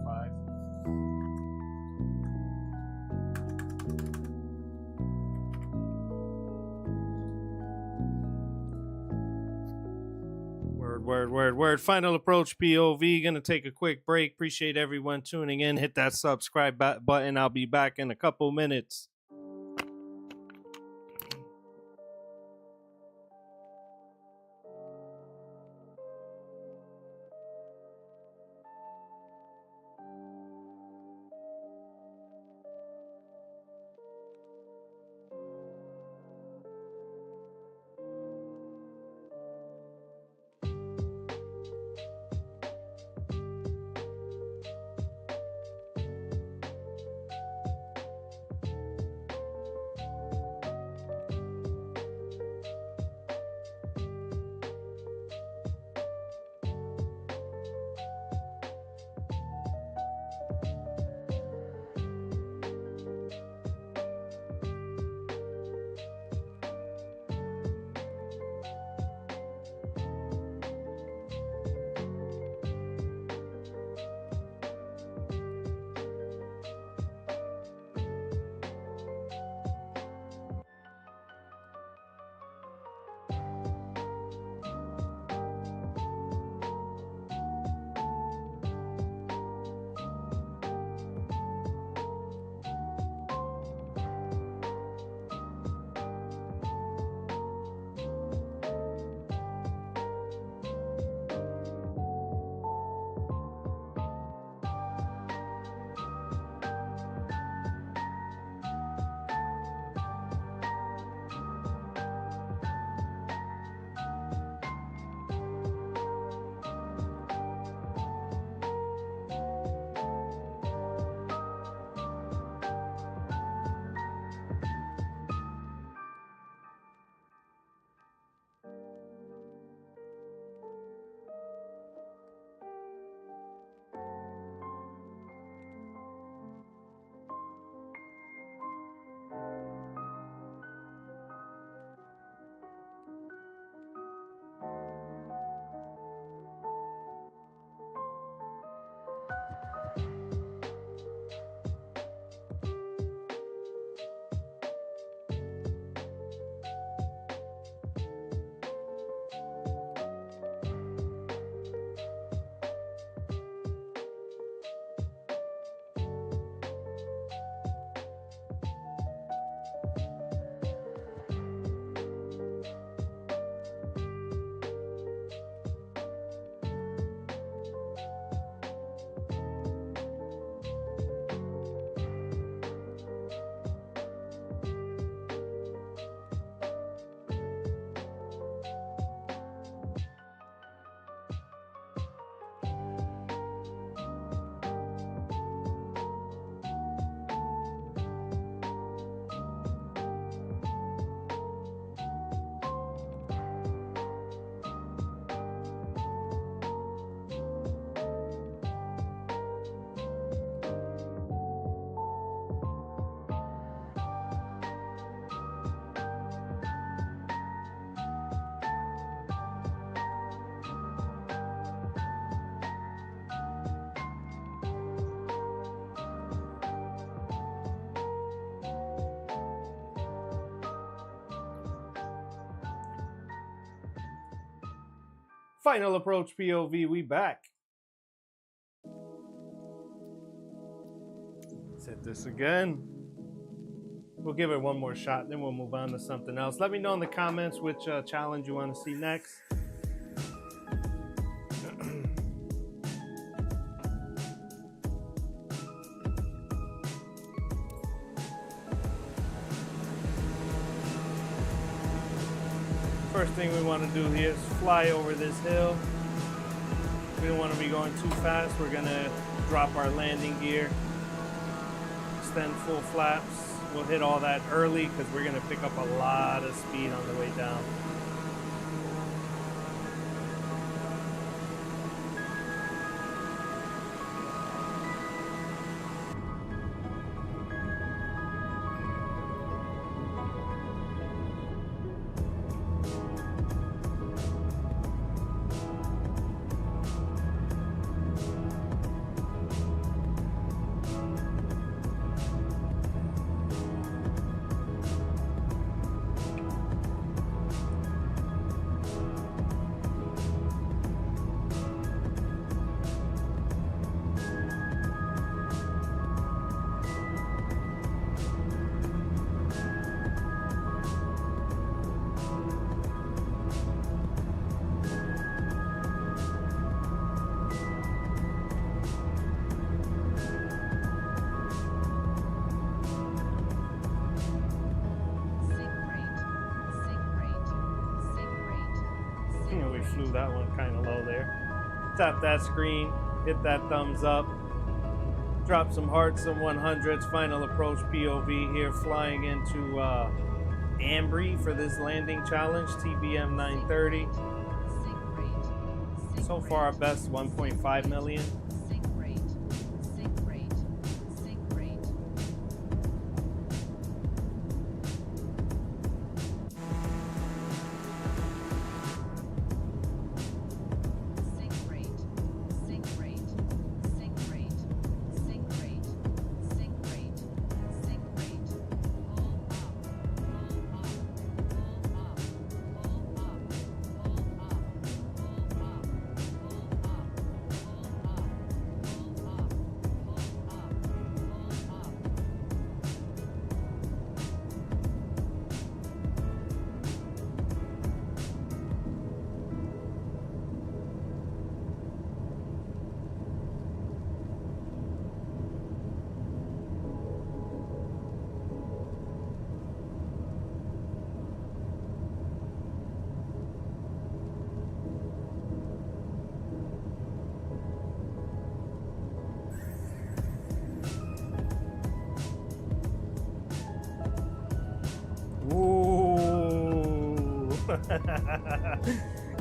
Word. Final approach POV. Gonna take a quick break. Appreciate everyone tuning in. Hit that subscribe button. I'll be back in a couple minutes. Final approach POV, we back. Let's hit this again. We'll give it one more shot, then we'll move on to something else. Let me know in the comments which challenge you want to see next. First thing we want to do here is fly over this hill. We don't want to be going too fast. We're going to drop our landing gear, extend full flaps. We'll hit all that early because we're going to pick up a lot of speed on the way down. We flew that one kind of low there. Tap that screen, hit that thumbs up, drop some hearts, some 100s. Final approach POV here, flying into Ambry for this landing challenge, TBM 930. So far our best 1.5 million.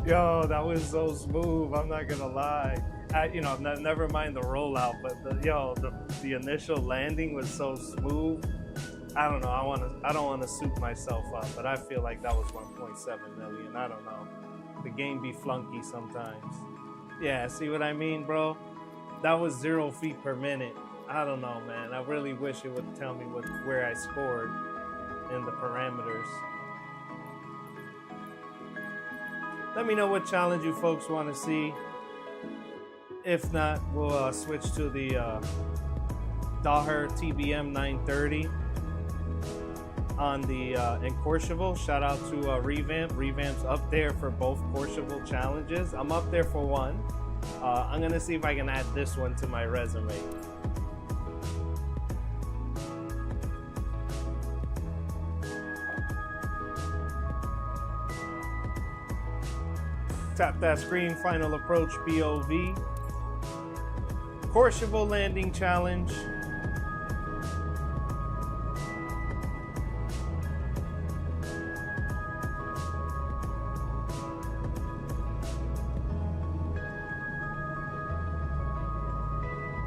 Yo, that was so smooth. I'm not gonna lie. Never mind the rollout, but the initial landing was so smooth. I don't know. I don't want to soup myself up, but I feel like that was 1.7 million. I don't know. The game be flunky sometimes. Yeah, see what I mean, bro? That was 0 feet per minute. I don't know, man. I really wish it would tell me where I scored in the parameters. Let me know what challenge you folks want to see. If not, we'll switch to the Daher TBM 930 on the in Courchevel. Shout out to Revamp. Revamp's up there for both Courchevel challenges. I'm up there for one. I'm gonna see if I can add this one to my resume. Tap that screen, final approach POV. Courchevel landing challenge.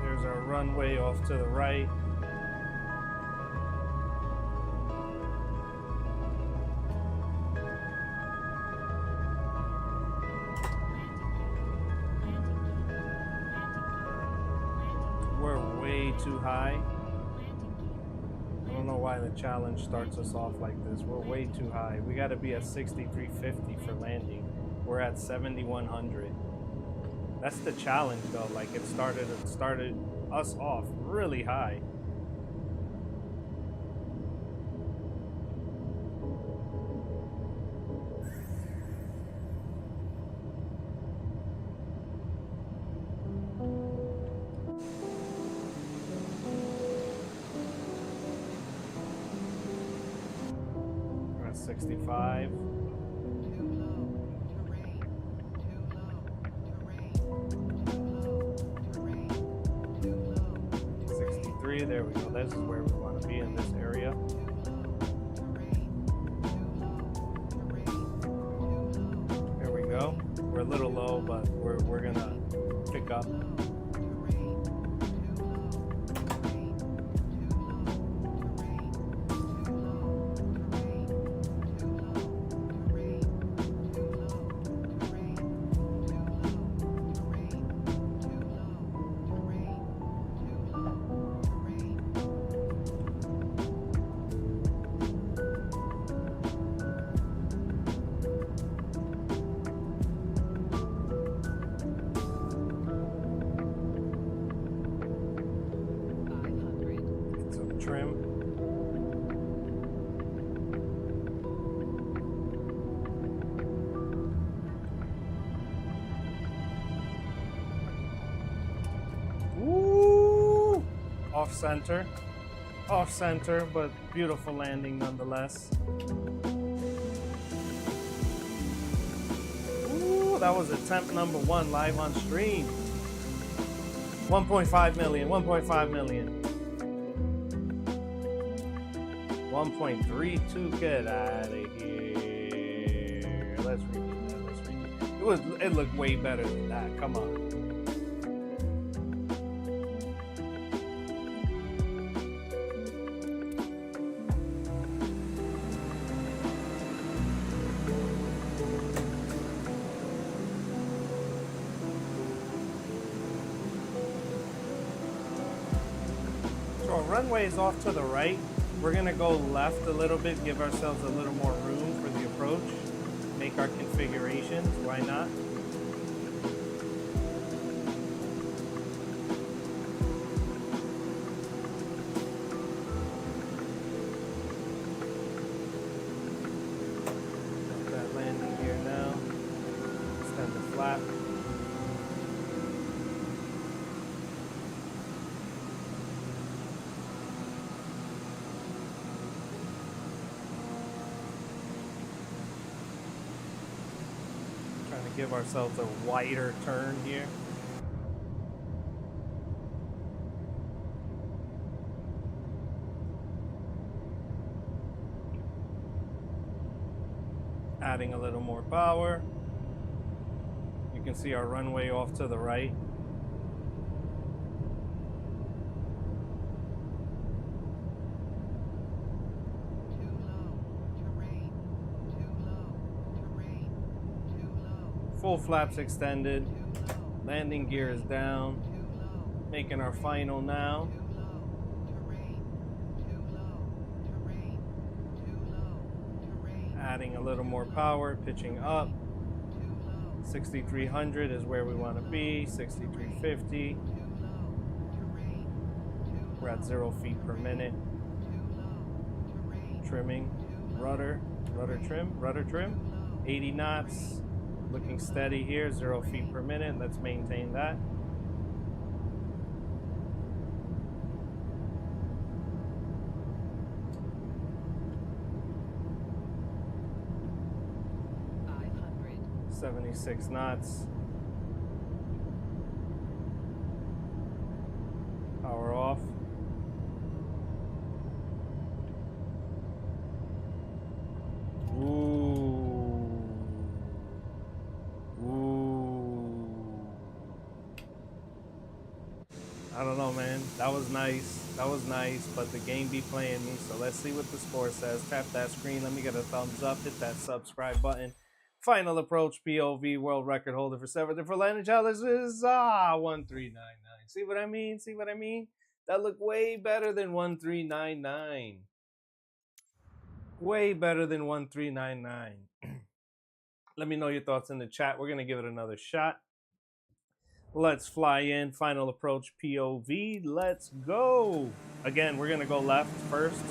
There's our runway off to the right. Too high. I don't know why the challenge starts us off like this. We're way too high. We got to be at 6350 for landing. We're at 7,100. That's the challenge though. Like it started us off really high. We're at 65. 63, there we go. This is where we want to be in this area. There we go. We're a little low, but we're gonna pick up. Trim. Woo! Off center, but beautiful landing nonetheless. Ooh, that was attempt number 1 live on stream. 1.5 million, 1.5 million. 1.32, get out of here. Let's redo that. Let's redo that. It looked way better than that. Come on. So our runway is off to the right. We're gonna go left a little bit, give ourselves a little more room for the approach, make our configurations, why not? Got that landing gear now, extend the flap. Give ourselves a wider turn here. Adding a little more power. You can see our runway off to the right. Full flaps extended, landing gear is down, making our final now. Adding a little more power, pitching up. 6,300 is where we want to be, 6,350. We're at 0 feet per minute. Trimming, rudder trim, 80 knots. Looking steady here, 0 feet per minute. Let's maintain that. $500. 76 knots. Power off. I don't know, man. That was nice, but the game be playing me. So let's see what the score says. Tap that screen. Let me get a thumbs up. Hit that subscribe button. Final approach, POV, world record holder for 7 different landing challenges. 1399. See what I mean? See what I mean? That looked way better than 1399. Way better than 1399. Let me know your thoughts in the chat. We're going to give it another shot. Let's fly in. Final approach POV. Let's go. Again, we're going to go left first.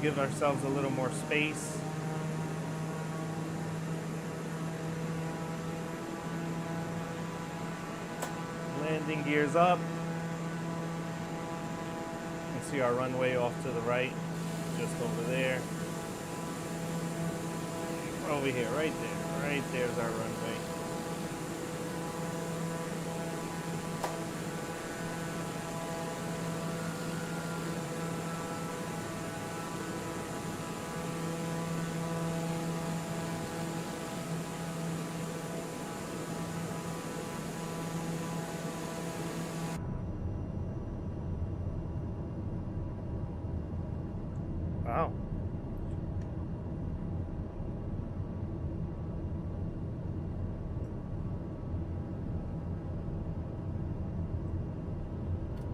Give ourselves a little more space. Landing gears up. You can see our runway off to the right, just over there. Over here, right there. Right there's our runway. Wow.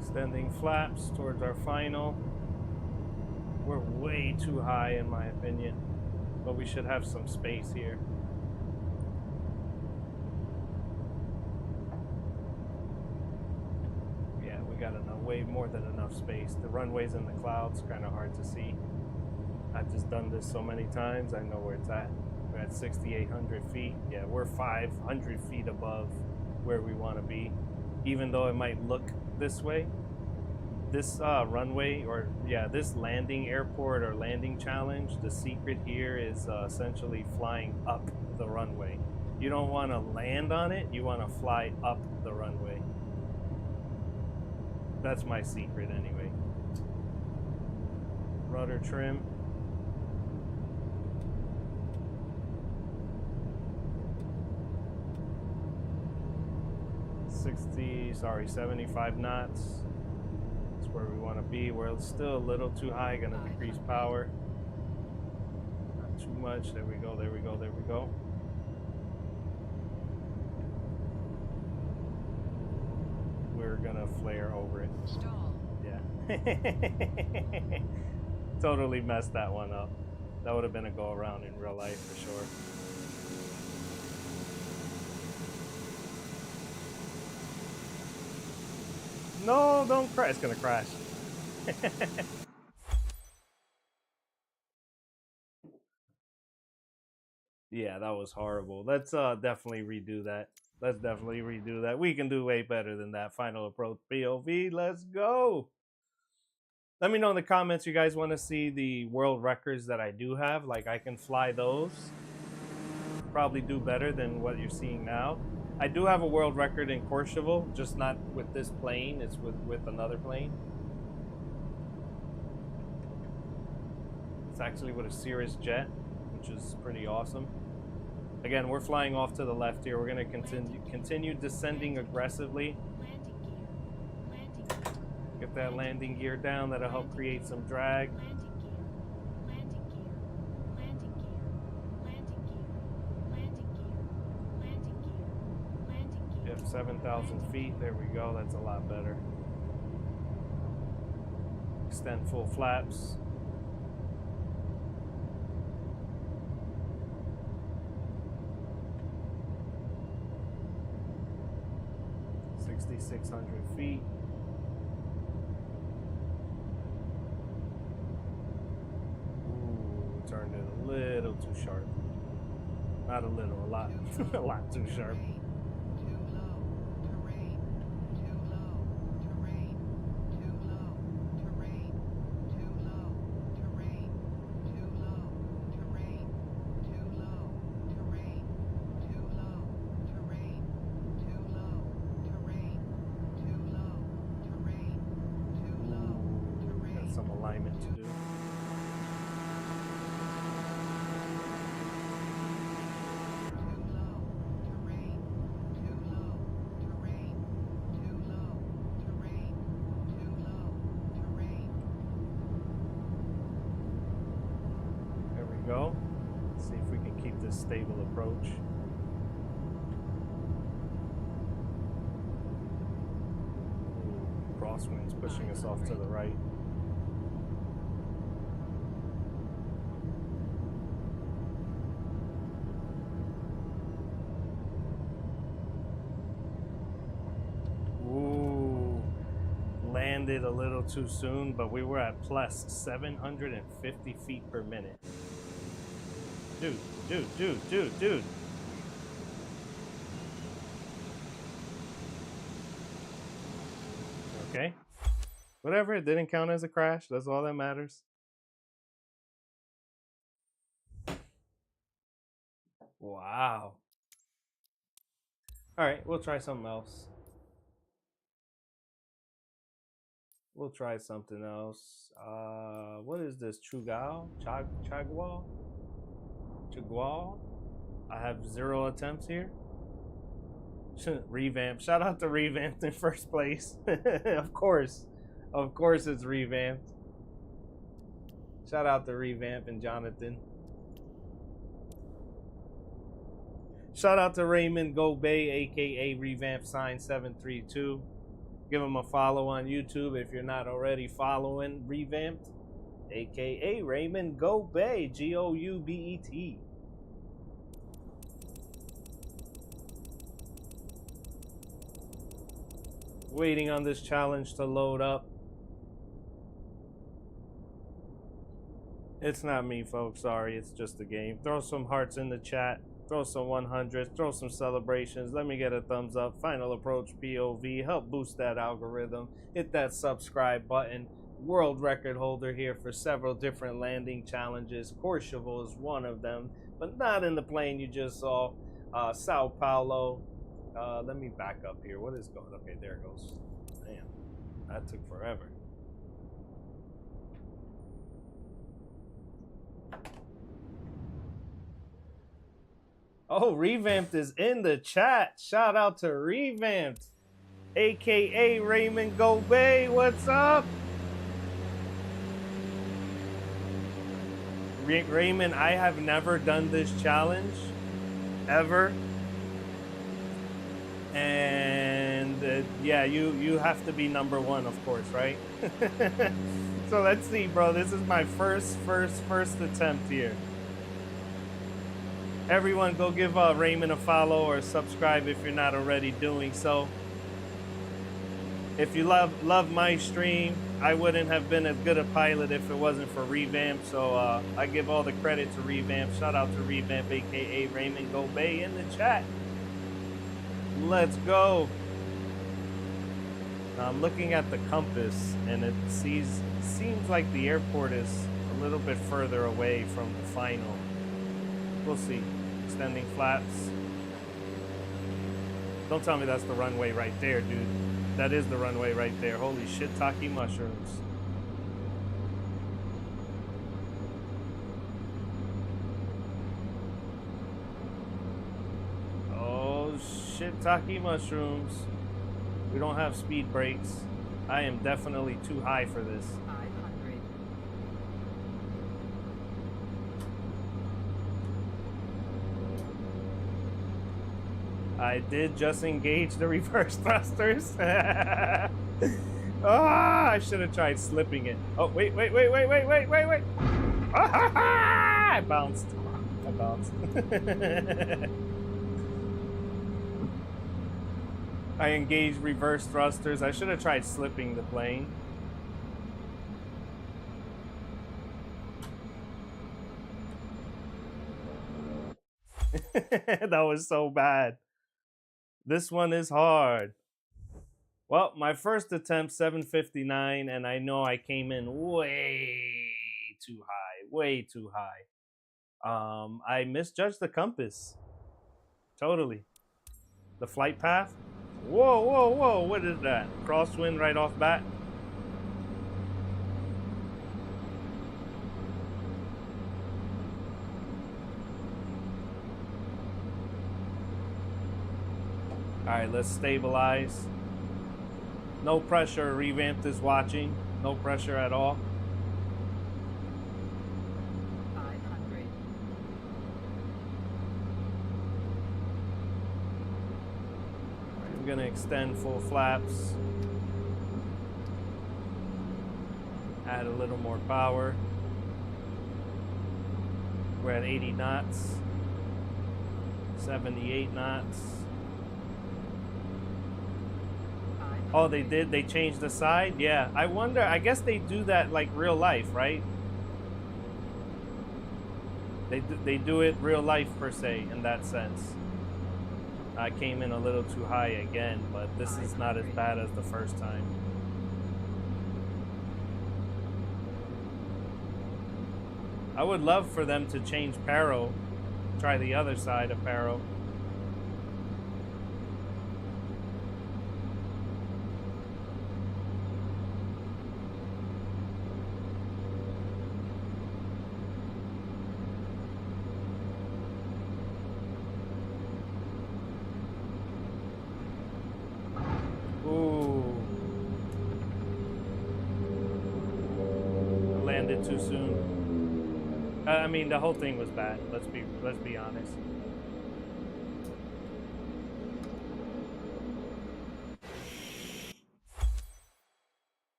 Extending flaps towards our final. We're way too high in my opinion, but we should have some space here. Yeah, we got enough, way more than enough space. The runway's in the clouds, kind of hard to see. I've just done this so many times, I know where it's at. We're at 6,800 feet. Yeah, we're 500 feet above where we want to be. Even though it might look this way, this runway, or yeah, this landing airport or landing challenge, the secret here is essentially flying up the runway. You don't want to land on it, you want to fly up the runway. That's my secret anyway. Rudder trim. Sorry, 75 knots. That's where we want to be. We're still a little too high, gonna decrease power. Not too much. There we go, there we go, there we go. We're gonna flare over it. Stall. Yeah. Totally messed that one up. That would have been a go around in real life for sure. No, don't crash. It's gonna crash. Yeah, that was horrible. Let's definitely redo that. Let's definitely redo that. We can do way better than that. Final approach POV. Let's go. Let me know in the comments you guys want to see the world records that I do have. Like, I can fly those. Probably do better than what you're seeing now. I do have a world record in Courchevel, just not with this plane. It's with another plane. It's actually with a Cirrus jet, which is pretty awesome. Again, we're flying off to the left here. We're going to continue descending aggressively. Get that landing gear down. That'll help create some drag. Yep, 7,000 feet. There we go. That's a lot better. Extend full flaps. .600 feet. Ooh, turned it a little too sharp. Not a little, a lot, a lot too sharp. Some alignment to do. There we go. Let's see if we can keep this stable approach. Ooh, crosswinds pushing us off to the right. landed a little too soon, but we were at plus 750 feet per minute. Dude. Okay. Whatever, it didn't count as a crash. That's all that matters. Wow. All right, we'll try something else. We'll try something else. What is this? Chagwal? Chagwal? I have 0 attempts here. Revamp. Shout out to Revamped in first place. Of course it's Revamped. Shout out to Revamp and Jonathan. Shout out to Raymond Gobey, aka Revamp Sign 732. Give him a follow on YouTube if you're not already following Revamped, aka Raymond Gobey, Goubet. Waiting on this challenge to load up. It's not me, folks. Sorry, it's just a game. Throw some hearts in the chat. Throw some 100s. Throw some celebrations. Let me get a thumbs up. Final approach POV. Help boost that algorithm. Hit that subscribe button. World record holder here for several different landing challenges. Courchevel is one of them, but not in the plane you just saw. Sao Paulo. Let me back up here. What is going on? Okay, there it goes. Damn, that took forever. Oh, Revamped is in the chat. Shout out to Revamped, aka Raymond Gobey. What's up? Raymond, I have never done this challenge ever. And yeah, you have to be number 1, of course, right? So let's see, bro. This is my first attempt here. Everyone, go give Raymond a follow or subscribe if you're not already doing so. If you love my stream, I wouldn't have been as good a pilot if it wasn't for Revamp. So I give all the credit to Revamp. Shout out to Revamp, aka Raymond Gobey, in the chat. Let's go. Now I'm looking at the compass, and it seems like the airport is a little bit further away from the final. We'll see. Extending flaps. Don't tell me that's the runway right there, dude. That is the runway right there. Holy shiitake mushrooms. Oh, shiitake mushrooms. We don't have speed brakes. I am definitely too high for this. 500. I did just engage the reverse thrusters. Ah, I should have tried slipping it. Oh, wait. Ah, I bounced. I engaged reverse thrusters. I should have tried slipping the plane. That was so bad. This one is hard. Well, my first attempt, 759, and I know I came in way too high. I misjudged the compass. Totally. The flight path. Whoa, what is that? Crosswind right off bat. All right, let's stabilize. No pressure. Revamped is watching. No pressure at all. 500. I'm gonna extend full flaps. Add a little more power. We're at 80 knots. 78 knots. 500. Oh, they did? They changed the side? Yeah. I wonder, I guess they do that like real life, right? They do it real life per se in that sense. I came in a little too high again, but this is not as bad as the first time. I would love for them to change Paro. Try the other side of Paro. Landed too soon. I mean, the whole thing was bad. Let's be honest.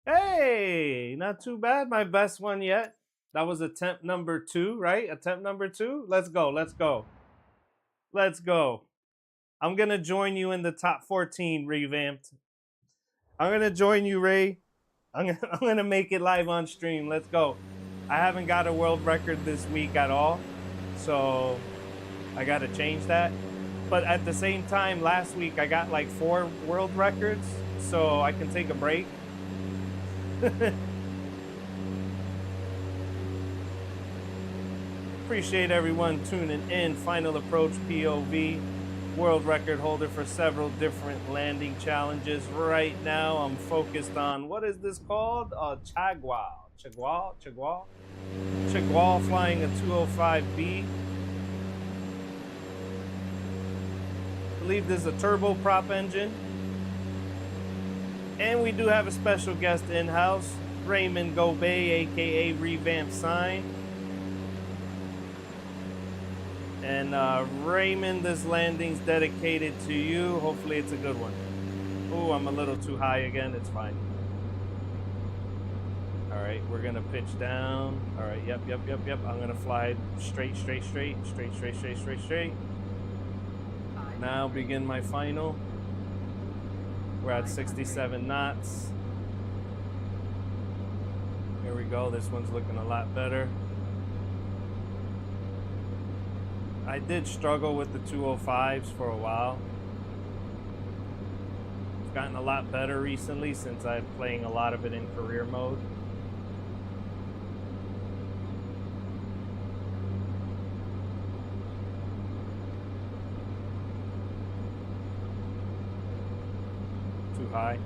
Hey, not too bad. My best one yet. That was attempt number 2, right? Attempt number 2. Let's go. Let's go. Let's go. I'm gonna join you in the top 14 revamped. I'm gonna join you, Ray. I'm gonna make it live on stream. Let's go. I haven't got a world record this week at all, so I gotta change that. But at the same time, last week I got like 4 world records, so I can take a break. Appreciate everyone tuning in. Final approach POV. World record holder for several different landing challenges. Right now, I'm focused on, what is this called? Chagwal flying a 205B. I believe this is a turboprop engine. And we do have a special guest in-house, Raymond Gobey, aka Revamped Sign. And Raymond, this landing's dedicated to you. Hopefully it's a good one. Oh, I'm a little too high again. It's fine. All right, we're gonna pitch down. All right, yep. I'm gonna fly straight. Now begin my final. We're at 67 knots. Here we go. This one's looking a lot better. I did struggle with the 205s for a while. It's gotten a lot better recently since I'm playing a lot of it in career mode. Too high.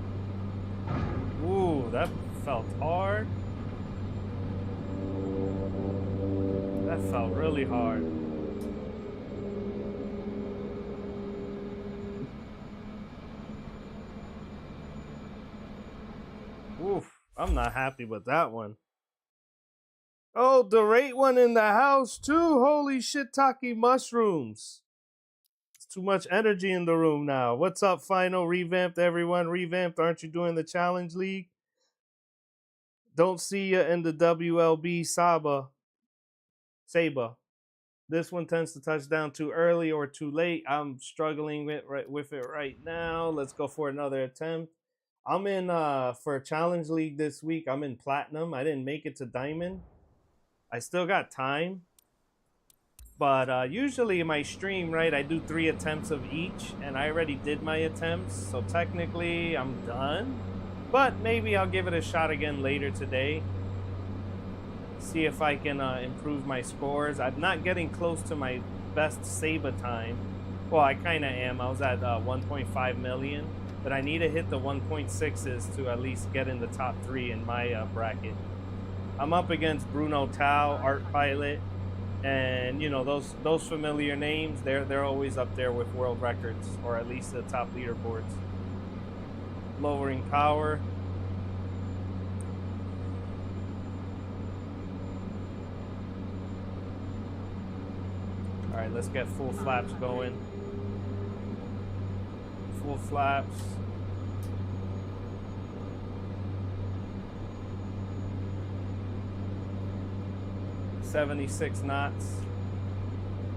Ooh, that felt hard. That felt really hard. Oof, I'm not happy with that one. Oh, the rate one in the house too. Holy shiitake mushrooms. It's too much energy in the room now. What's up, Final? Revamped, everyone. Revamped, aren't you doing the Challenge League? Don't see you in the WLB Saba. This one tends to touch down too early or too late. I'm struggling with it right now. Let's go for another attempt. I'm in for a Challenge League this week. I'm in Platinum. I didn't make it to Diamond. I still got time. But usually in my stream, right, I do 3 attempts of each. And I already did my attempts. So technically, I'm done. But maybe I'll give it a shot again later today. See if I can improve my scores. I'm not getting close to my best Saba time. Well, I kind of am. I was at 1.5 million. But I need to hit the 1.6s to at least get in the top 3 in my bracket. I'm up against Bruno Tao, Art Pilot, and you know those familiar names. They're always up there with world records, or at least the top leaderboards. Lowering power. All right, let's get full flaps going. Full flaps. .76 knots.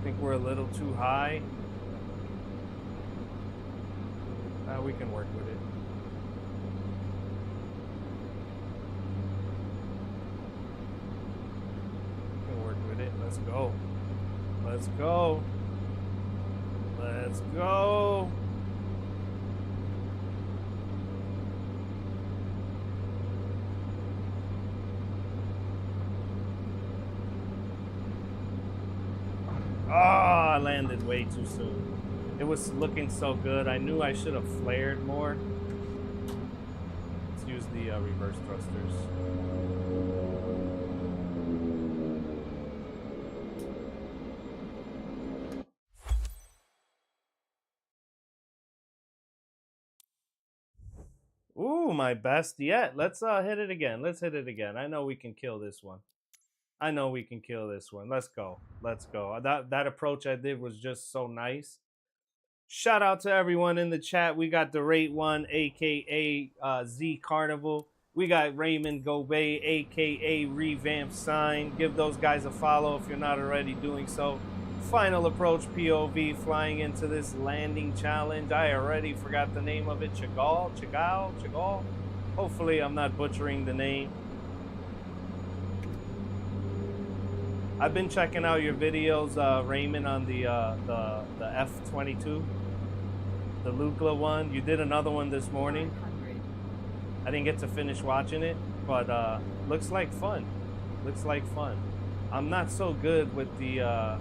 I think we're a little too high. We can work with it. We can work with it. Let's go. Let's go. Let's go. Oh, I landed way too soon. It was looking so good. I knew I should have flared more. Let's use the reverse thrusters. Ooh, my best yet. Let's hit it again. Let's hit it again. I know we can kill this one. I know we can kill this one. Let's go. Let's go. That approach I did was just so nice. Shout out to everyone in the chat. We got the Rate One, aka Z Carnival. We got Raymond Gobey, aka Revamped Sign. Give those guys a follow if you're not already doing so. Final approach POV flying into this landing challenge. I already forgot the name of it. Chagall. Hopefully I'm not butchering the name. I've been checking out your videos, Raymond, on the F-22, the Lukla one. You did another one this morning. 500. I didn't get to finish watching it, but looks like fun. Looks like fun. I'm not so good with the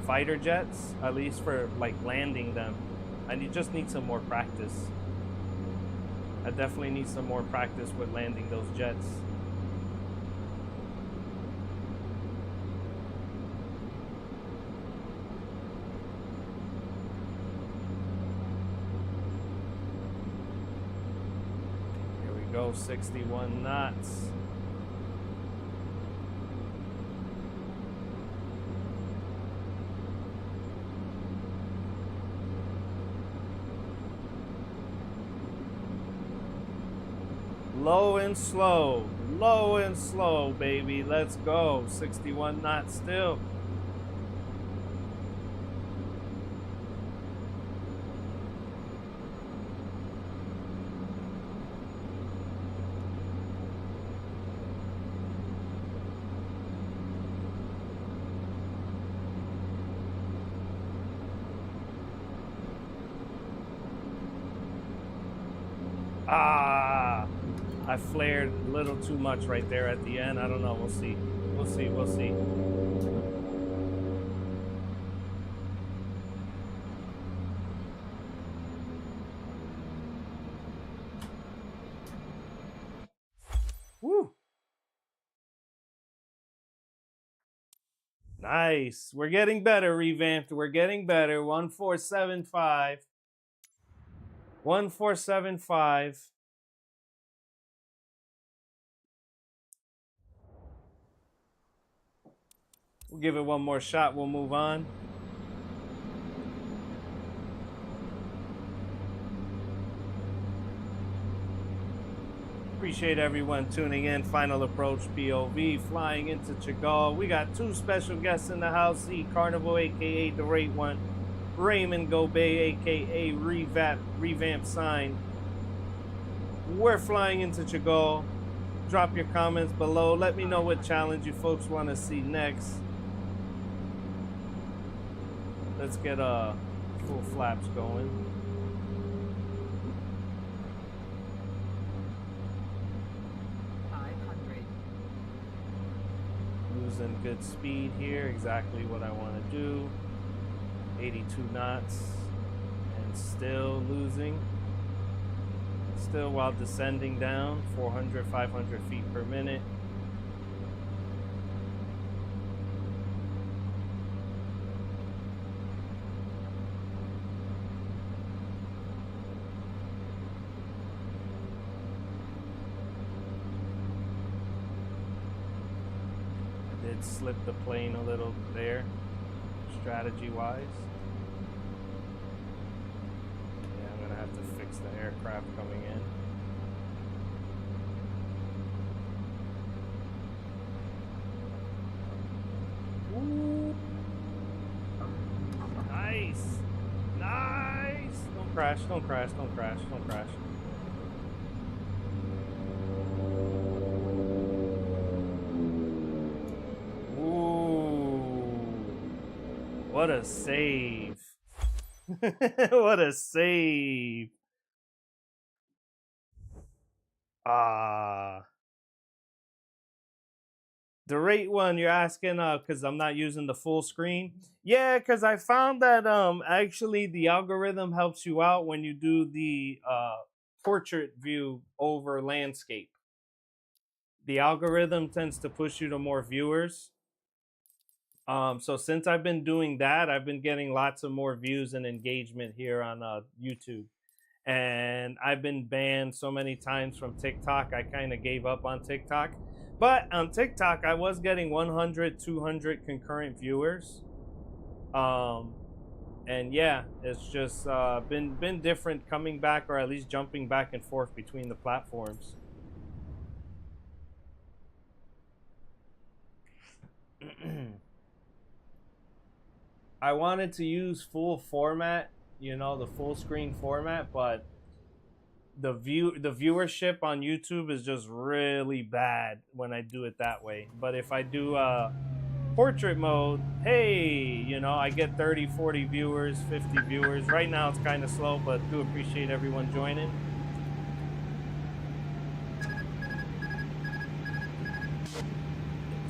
fighter jets, at least for like landing them. I just need some more practice. I definitely need some more practice with landing those jets. Go 61 knots. Low and slow, baby. Let's go. 61 knots still. I flared a little too much right there at the end. I don't know. We'll see. We'll see. We'll see. Woo. Nice. We're getting better, Revamped. We're getting better. 1475. 1475. We'll give it one more shot. We'll move on. Appreciate everyone tuning in. Final approach POV flying into Chagall. We got two special guests in the house. Z Carnival, aka the Rate One. Raymond Gobey, aka Revamp Sign. We're flying into Chagall. Drop your comments below. Let me know what challenge you folks want to see next. Let's get full flaps going. Losing good speed here. Exactly what I want to do. 82 knots. And still losing. Still while descending down. 400, 500 feet per minute. Slip the plane a little there, strategy wise. Yeah, I'm gonna have to fix the aircraft coming in. Ooh. Nice. Nice. Don't crash, don't crash, don't crash, don't crash. Ooh, what a save. What a save. Ah. The rate one you're asking because I'm not using the full screen. Yeah, because I found that actually the algorithm helps you out when you do the portrait view over landscape. The algorithm tends to push you to more viewers. So since I've been doing that, I've been getting lots of more views and engagement here on YouTube. And I've been banned so many times from TikTok, I kind of gave up on TikTok. But on TikTok, I was getting 100, 200 concurrent viewers. And yeah, it's just been different coming back, or at least jumping back and forth between the platforms. I wanted to use full format, you know, the full screen format, but the viewership on YouTube is just really bad when I do it that way. But if I do portrait mode, hey, you know, I get 30, 40 viewers, 50 viewers. Right now it's kind of slow, but do appreciate everyone joining. Get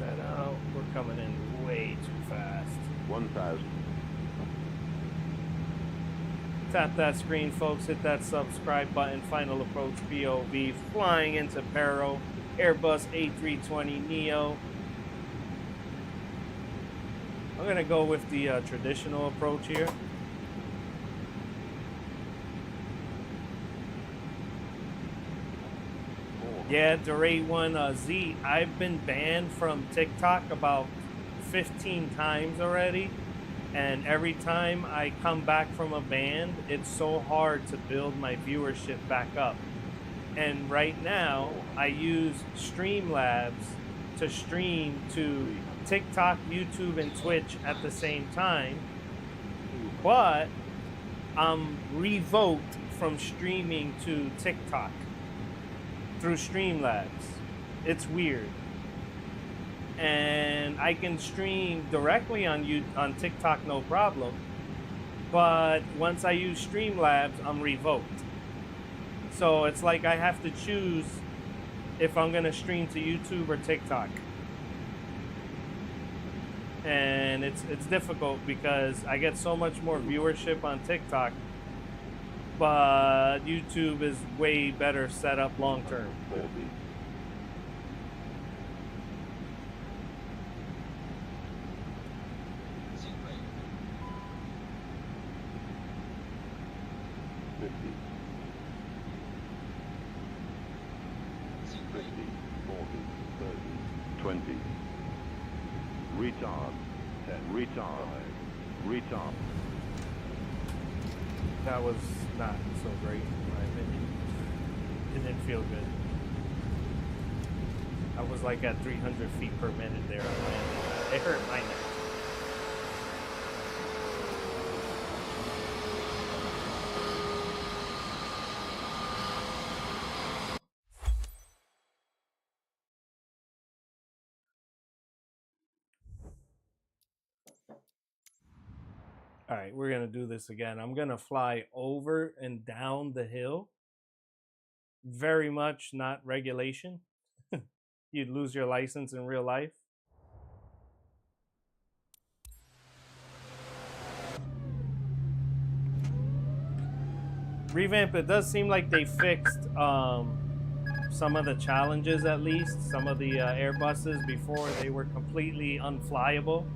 that out. We're coming in way too fast. 1,000. Tap that screen, folks. Hit that subscribe button. Final approach POV. Flying into Paro. Airbus A320 Neo. I'm going to go with the traditional approach here. Yeah, Duray One Z. I've been banned from TikTok about 15 times already. And every time I come back from a ban, it's so hard to build my viewership back up. And right now, I use Streamlabs to stream to TikTok, YouTube, and Twitch at the same time. But I'm revoked from streaming to TikTok through Streamlabs. It's weird. And I can stream directly on TikTok, no problem. But once I use Streamlabs, I'm revoked. So it's like I have to choose if I'm gonna stream to YouTube or TikTok. And it's difficult because I get so much more viewership on TikTok, but YouTube is way better set up long term. 40. Seat rate. 50. Seat 50. rate. 40. 30. 20. Retard. 10. Retard. Retard. That was not so great in my opinion. It didn't feel good. I was like at 300 feet per minute there on landing. It hurt my neck. All right, we're gonna do this again. I'm gonna fly over and down the hill. Very much not regulation. You'd lose your license in real life. Revamp, it does seem like they fixed some of the challenges, at least. Some of the Airbuses before, they were completely unflyable.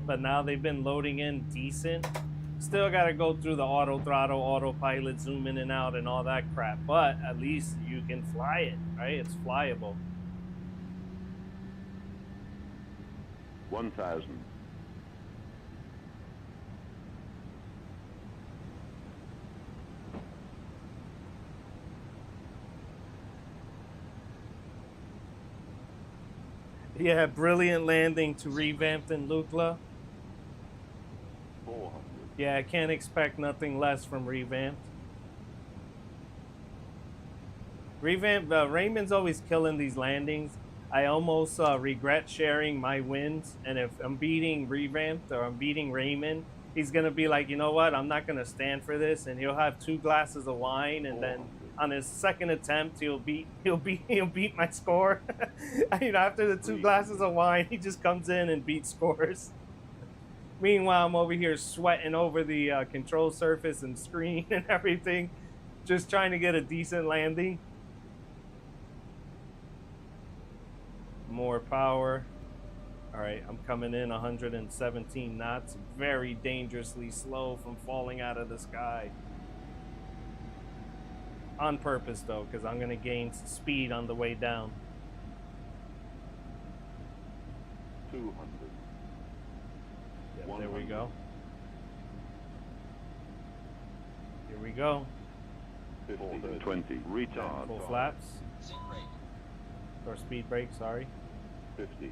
But now they've been loading in decent. Still got to go through the auto throttle, autopilot, zoom in and out, and all that crap. But at least you can fly it, right? It's flyable. 1,000. Yeah, brilliant landing to Revamped and Lukla. 400. Yeah, I can't expect nothing less from Revamped. Revamp. Raymond's always killing these landings. I almost regret sharing my wins, and if I'm beating Revamped or I'm beating Raymond, he's gonna be like, you know what? I'm not gonna stand for this, and he'll have 2 glasses of wine, and then on his second attempt, he'll beat my score. You know, after the 2 glasses of wine, he just comes in and beats scores. Meanwhile, I'm over here sweating over the control surface and screen and everything, just trying to get a decent landing. More power. All right, I'm coming in 117 knots, very dangerously slow from falling out of the sky. On purpose, though, because I'm going to gain speed on the way down. 200. Yep, there we go. Here we go. 50, 20. Retard. Full flaps. Seat brake. Or speed brake, sorry. 50.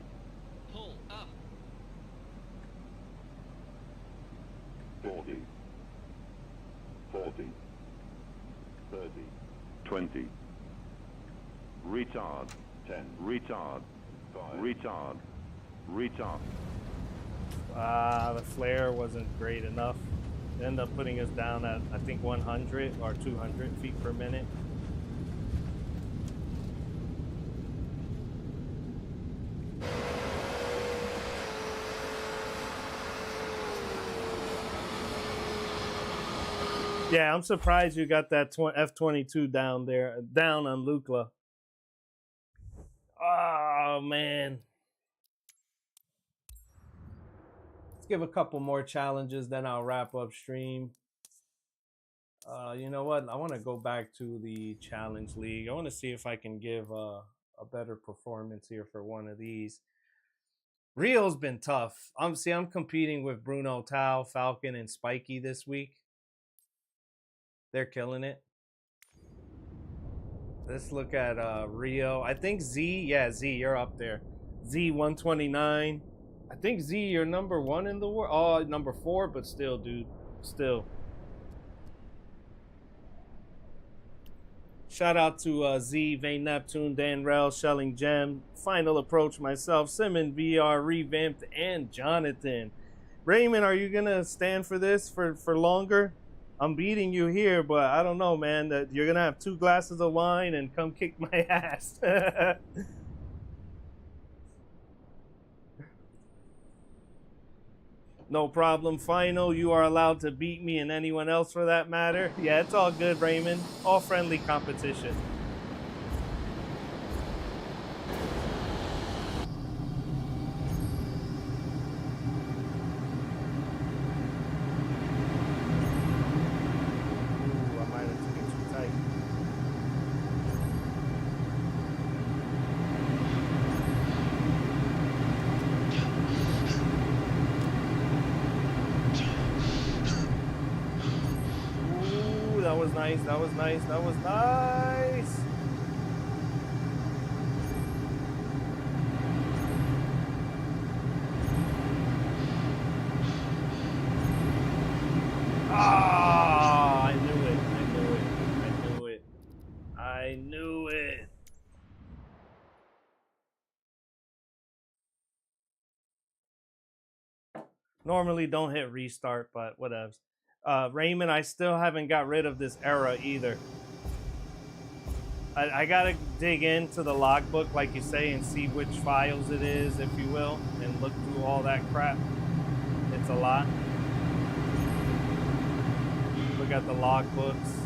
Pull up. 40. 40. 30. 20. Retard. 10. Retard. 5. Retard. Retard. The flare wasn't great enough. It ended up putting us down at, I think, 100 or 200 feet per minute. Yeah, I'm surprised you got that F-22 down there, down on Lukla. Oh, man. Let's give a couple more challenges, then I'll wrap up stream. You know what? I want to go back to the Challenge League. I want to see if I can give a better performance here for one of these. Rio's been tough. I'm competing with Bruno Tao, Falcon, and Spiky this week. They're killing it. Let's look at Rio. I think Z, yeah, Z, you're up there. Z 129. I think Z, you're number 1 in the world. Oh, number 4, but still, dude. Still. Shout out to Z, Vane Neptune, Dan Rel, Shelling Gem, Final Approach, myself, Simon VR, Revamped, and Jonathan. Raymond, are you gonna stand for this for longer? I'm beating you here, but I don't know, man. That you're gonna have 2 glasses of wine and come kick my ass. No problem. Final, you are allowed to beat me and anyone else for that matter. Yeah, it's all good, Raymond. All friendly competition. That was nice. That was nice. Ah, I knew it. I knew it. Normally don't hit restart, but whatever. Raymond, I still haven't got rid of this error either. I gotta dig into the logbook, like you say, and see which files it is, if you will, and look through all that crap. It's a lot. Look at the logbooks.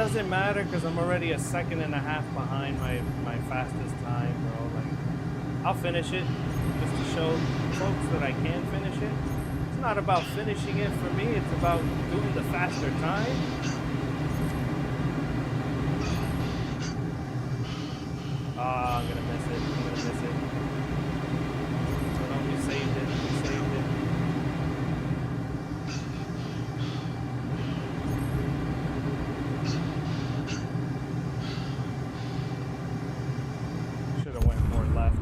doesn't matter because I'm already a second and a half behind my fastest time, bro. Like, I'll finish it just to show folks that I can finish it. It's not about finishing it for me. It's about doing the faster time. Ah, I'm gonna miss it. I'm gonna miss it. So no, we saved it. We saved it. Should have went more left.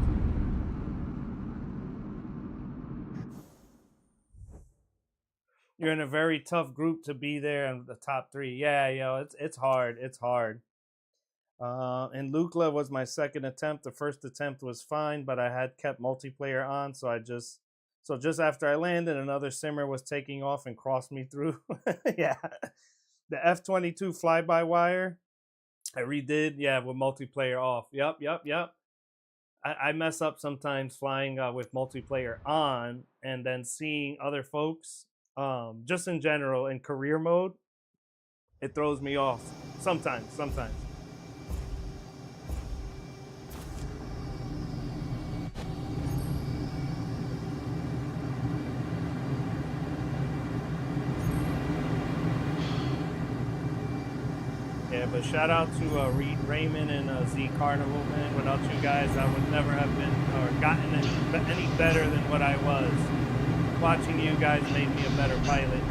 You're in a very tough group to be there in the top 3. Yeah, yo, it's hard. It's hard. And Lukla was my second attempt. The first attempt was fine, but I had kept multiplayer on, so just after I landed, another simmer was taking off and crossed me through. Yeah, the F-22 fly-by-wire, I redid. Yeah, with multiplayer off. Yep. I mess up sometimes flying with multiplayer on, and then seeing other folks, just in general in career mode, it throws me off sometimes. Yeah, but shout out to Raymond and Z Carnival, man. Without you guys, I would never have been or gotten any better than what I was. Watching you guys made me a better pilot.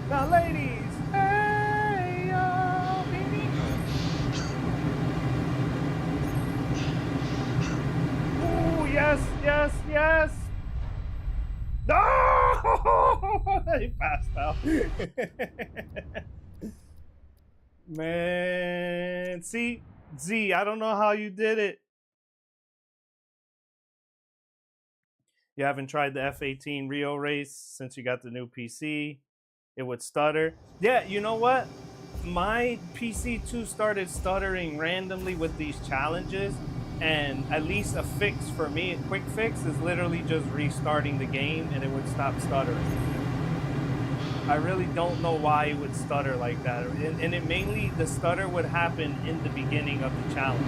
Now, ladies, hey, yo, baby. Ooh, yes. No! He passed out. Man, see, Z, I don't know how you did it. You haven't tried the F-18 Rio race since you got the new PC. It would stutter. Yeah, you know what? My PC too started stuttering randomly with these challenges, and at least a fix for me, a quick fix, is literally just restarting the game and it would stop stuttering. I really don't know why it would stutter like that. And it mainly, the stutter would happen in the beginning of the challenge.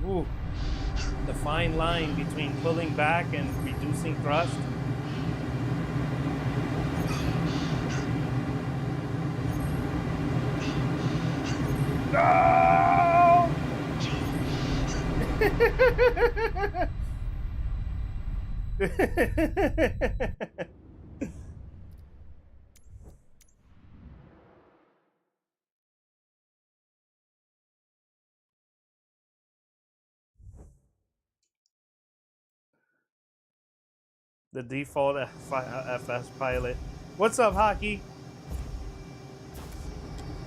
Ooh, the fine line between pulling back and reducing thrust. No! The default FS pilot. What's up, Hockey?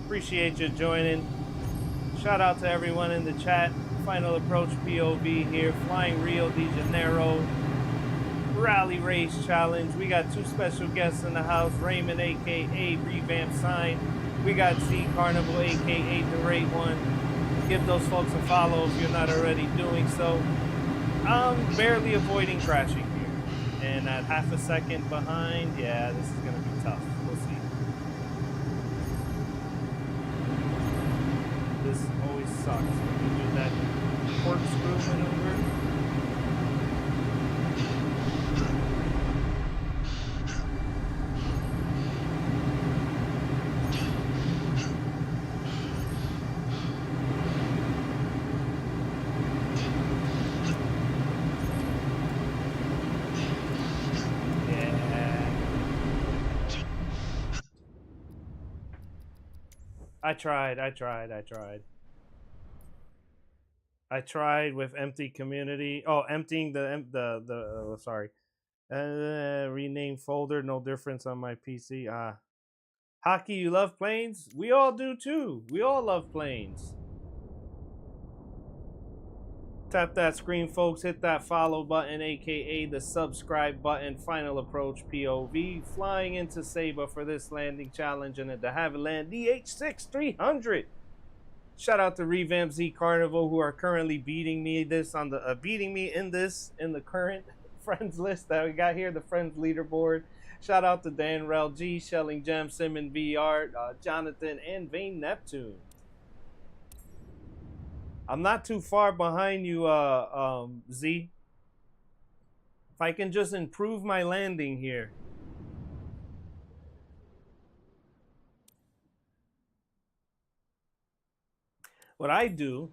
Appreciate you joining. Shout out to everyone in the chat. Final Approach POV here. Flying Rio de Janeiro Rally Race Challenge. We got two special guests in the house. Raymond, a.k.a. Revamp Sign. We got Z Carnival, a.k.a. The Rate One. Give those folks a follow if you're not already doing so. I'm barely avoiding crashing here. And at half a second behind, yeah, this is going to be tough. We'll see. This always sucks when you do that corkscrew maneuver. I tried with empty community. Oh, emptying sorry. Rename folder, no difference on my PC. Hockey, you love planes? We all do too. We all love planes. Tap that screen, folks. Hit that follow button, aka the subscribe button. Final approach POV. Flying into Saba for this landing challenge and a de Havilland DH6 300. Shout out to Revamp Z Carnival who are currently beating me in the current friends list that we got here, the friends leaderboard. Shout out to Dan Rel G, Shelling Gem, Simon VR, Jonathan, and Vane Neptune. I'm not too far behind you, Z. If I can just improve my landing here. What I do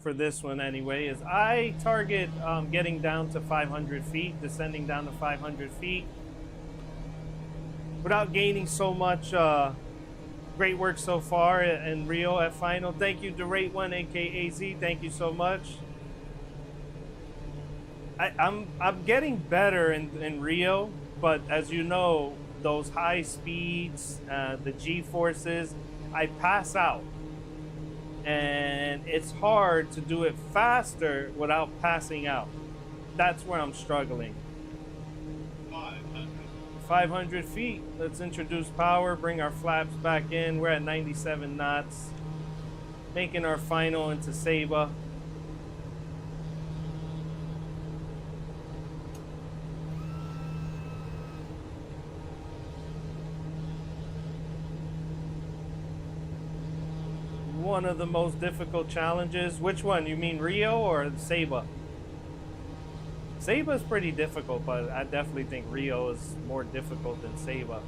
for this one anyway is I target getting down to 500 feet, descending down to 500 feet without gaining so much. Great work so far in Rio at final. Thank you, Derate1, aka Z. Thank you so much. I'm getting better in Rio, but as you know, those high speeds, the G forces, I pass out. And it's hard to do it faster without passing out. That's where I'm struggling. 500 feet. Let's introduce power, bring our flaps back in. We're at 97 knots. Making our final into Saba. One of the most difficult challenges. Which one? You mean Rio or Saba? Saba is pretty difficult, but I definitely think Rio is more difficult than Saba.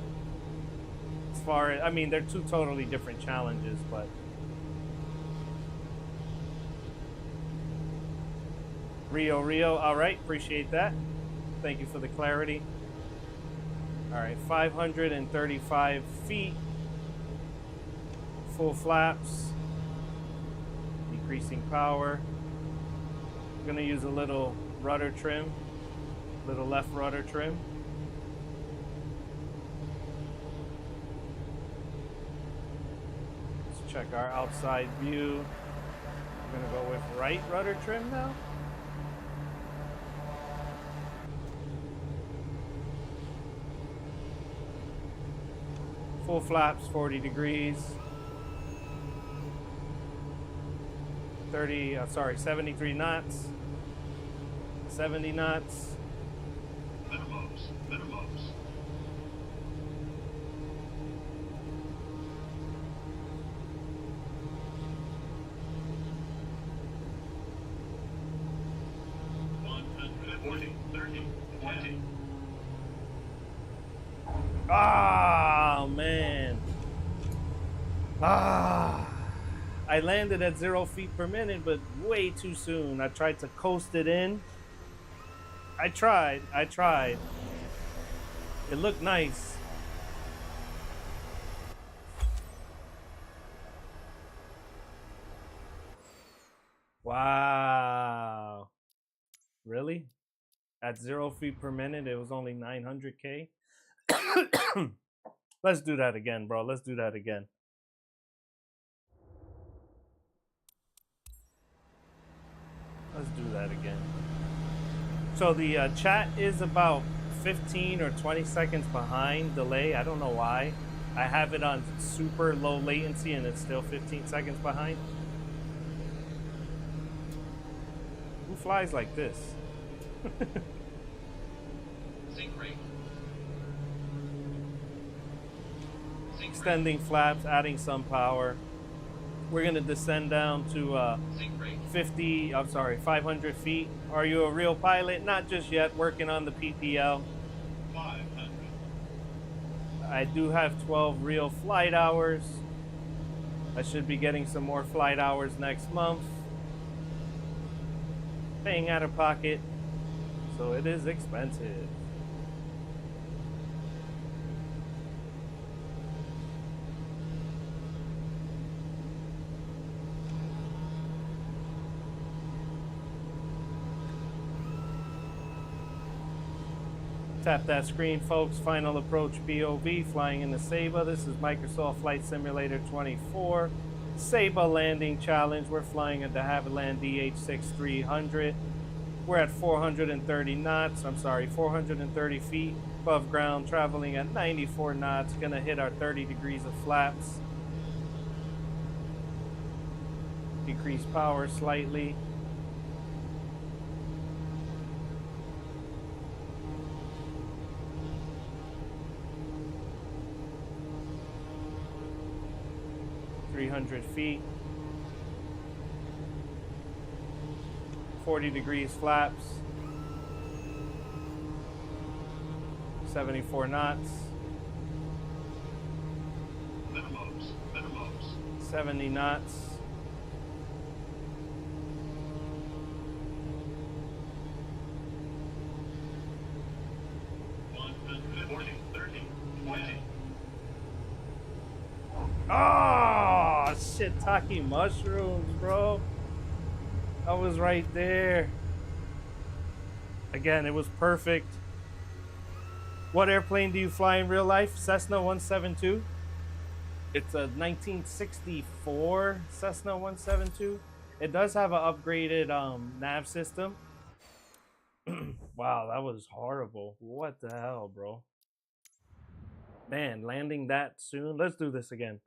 As far as, I mean, they're two totally different challenges, but Rio, all right, appreciate that. Thank you for the clarity. All right, 535 feet, full flaps, decreasing power. I'm gonna use a little rudder trim, little left rudder trim. Let's check our outside view. I'm gonna go with right rudder trim now. Full flaps, 40 degrees. 73 knots. 70 knots. Minimums. 140, 30, 20. Ah, man. I landed at 0 feet per minute, but way too soon. I tried to coast it in. I tried. It looked nice. Wow. Really? At 0 feet per minute, it was only 900K? Let's do that again, bro. Let's do that again. Let's do that again. So the chat is about 15 or 20 seconds behind delay. I don't know why. I have it on super low latency and it's still 15 seconds behind. Who flies like this? Sink rate. Sink rate. Extending flaps, adding some power. We're gonna descend down to Sink rate. 500 feet. Are you a real pilot? Not just yet, working on the PPL. 500. I do have 12 real flight hours. I should be getting some more flight hours next month. Paying out of pocket, so it is expensive. Tap that screen, folks. Final approach POV, flying in the Saba. This is Microsoft Flight Simulator 24. Saba landing challenge. We're flying a de Havilland DH-6300. We're at 430 knots. I'm sorry, 430 feet above ground, traveling at 94 knots. Gonna hit our 30 degrees of flaps. Decrease power slightly. Feet, 40 degrees flaps, 74 knots, Minimums. 70 knots, 140, 30, 20. Oh, shiitake mushrooms, bro. I was right there. Again, it was perfect. What airplane do you fly in real life? Cessna 172. It's a 1964 Cessna 172. It does have an upgraded nav system. Wow, that was horrible. What the hell, bro? Man, landing that soon. Let's do this again.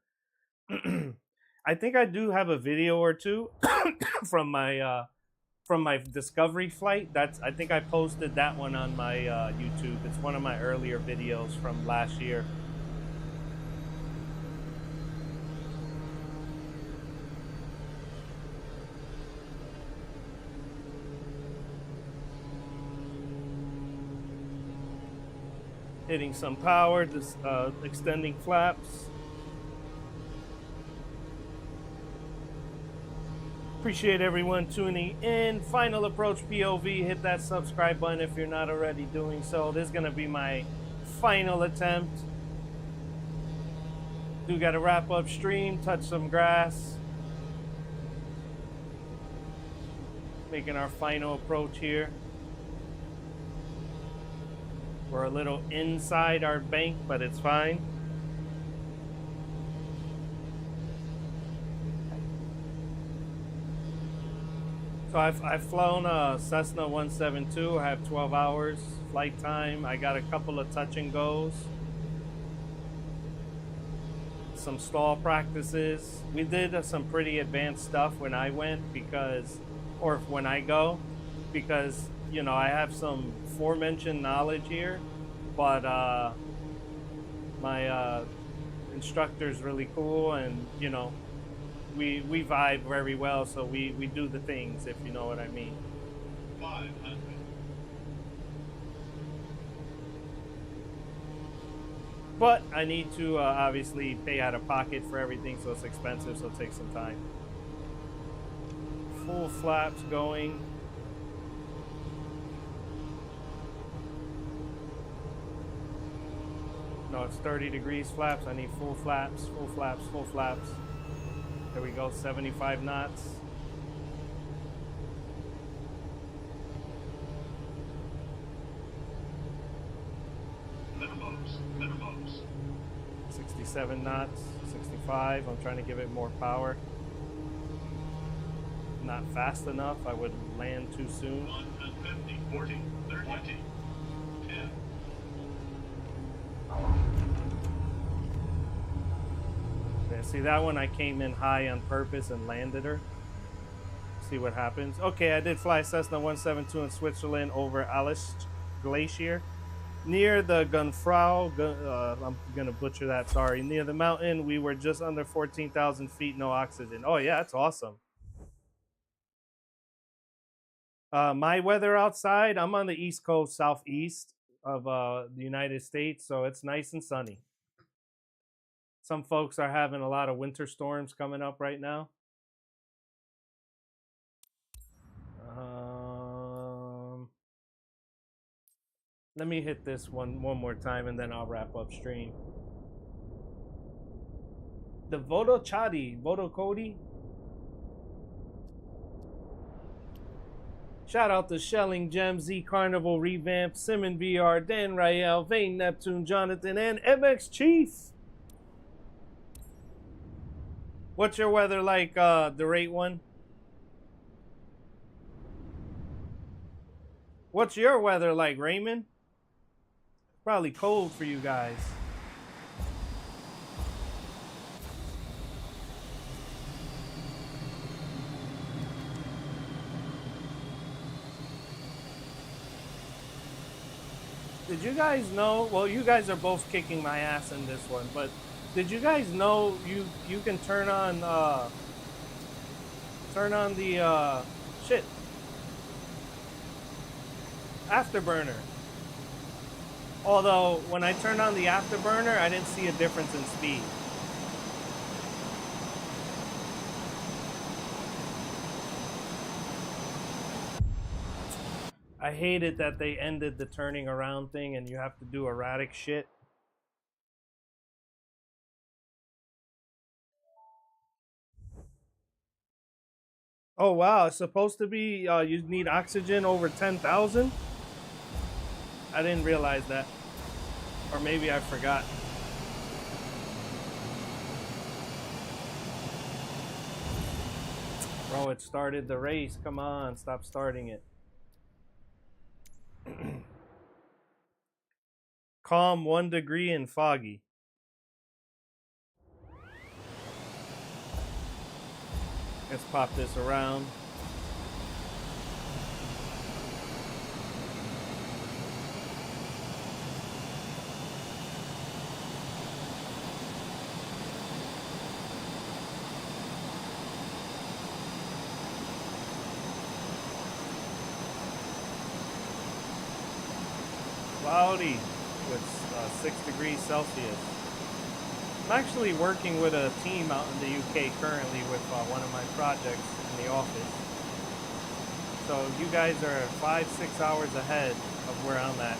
I think I do have a video or two from my discovery flight. I think I posted that one on my YouTube. It's one of my earlier videos from last year. Hitting some power, just extending flaps. Appreciate everyone tuning in. Final approach POV. Hit that subscribe button if you're not already doing so. This is gonna be my final attempt. Do gotta wrap up stream, touch some grass. Making our final approach here. We're a little inside our bank, but it's fine. So I've flown a Cessna 172. I have 12 hours flight time. I got a couple of touch and goes. Some stall practices. We did some pretty advanced stuff when I went when I go, because, you know, I have some aforementioned knowledge here, but my instructor's really cool, and, you know, we vibe very well, so we do the things, if you know what I mean. 500. But I need to obviously pay out of pocket for everything, so it's expensive, so it takes some time. Full flaps going. No, it's 30 degrees flaps. I need full flaps, full flaps, full flaps. There we go, 75 knots. Minimums. 67 knots, 65. I'm trying to give it more power. Not fast enough. I would land too soon. 150, 40, 30, 20, 10. Yeah, see, that one I came in high on purpose and landed her. See what happens. Okay, I did fly Cessna 172 in Switzerland over Alice Glacier. Near the Gunfrau, I'm going to butcher that, sorry. Near the mountain, we were just under 14,000 feet, no oxygen. Oh, yeah, that's awesome. My weather outside, I'm on the East Coast, southeast of the United States, so it's nice and sunny. Some folks are having a lot of winter storms coming up right now. Let me hit this one more time and then I'll wrap up stream. The Vodo Chadi, Vodo Cody. Shout out to Shelling, Gem, Z Carnival, Revamp, Simon VR, Dan Rael, Vane Neptune, Jonathan, and MX Chief. What's your weather like, the rate one? What's your weather like, Raymond? Probably cold for you guys. Did you guys know, well, you guys are both kicking my ass in this one, but did you guys know you can turn on the afterburner? Although when I turned on the afterburner, I didn't see a difference in speed. I hated that they ended the turning around thing and you have to do erratic shit. Oh wow, it's supposed to be you need oxygen over 10,000? I didn't realize that. Or maybe I forgot. Bro, it started the race. Come on, stop starting it. Calm, 1 degree and foggy. Let's pop this around. Cloudy with 6 degrees Celsius. I'm actually working with a team out in the UK currently with one of my projects in the office. So you guys are 5-6 hours ahead of where I'm at.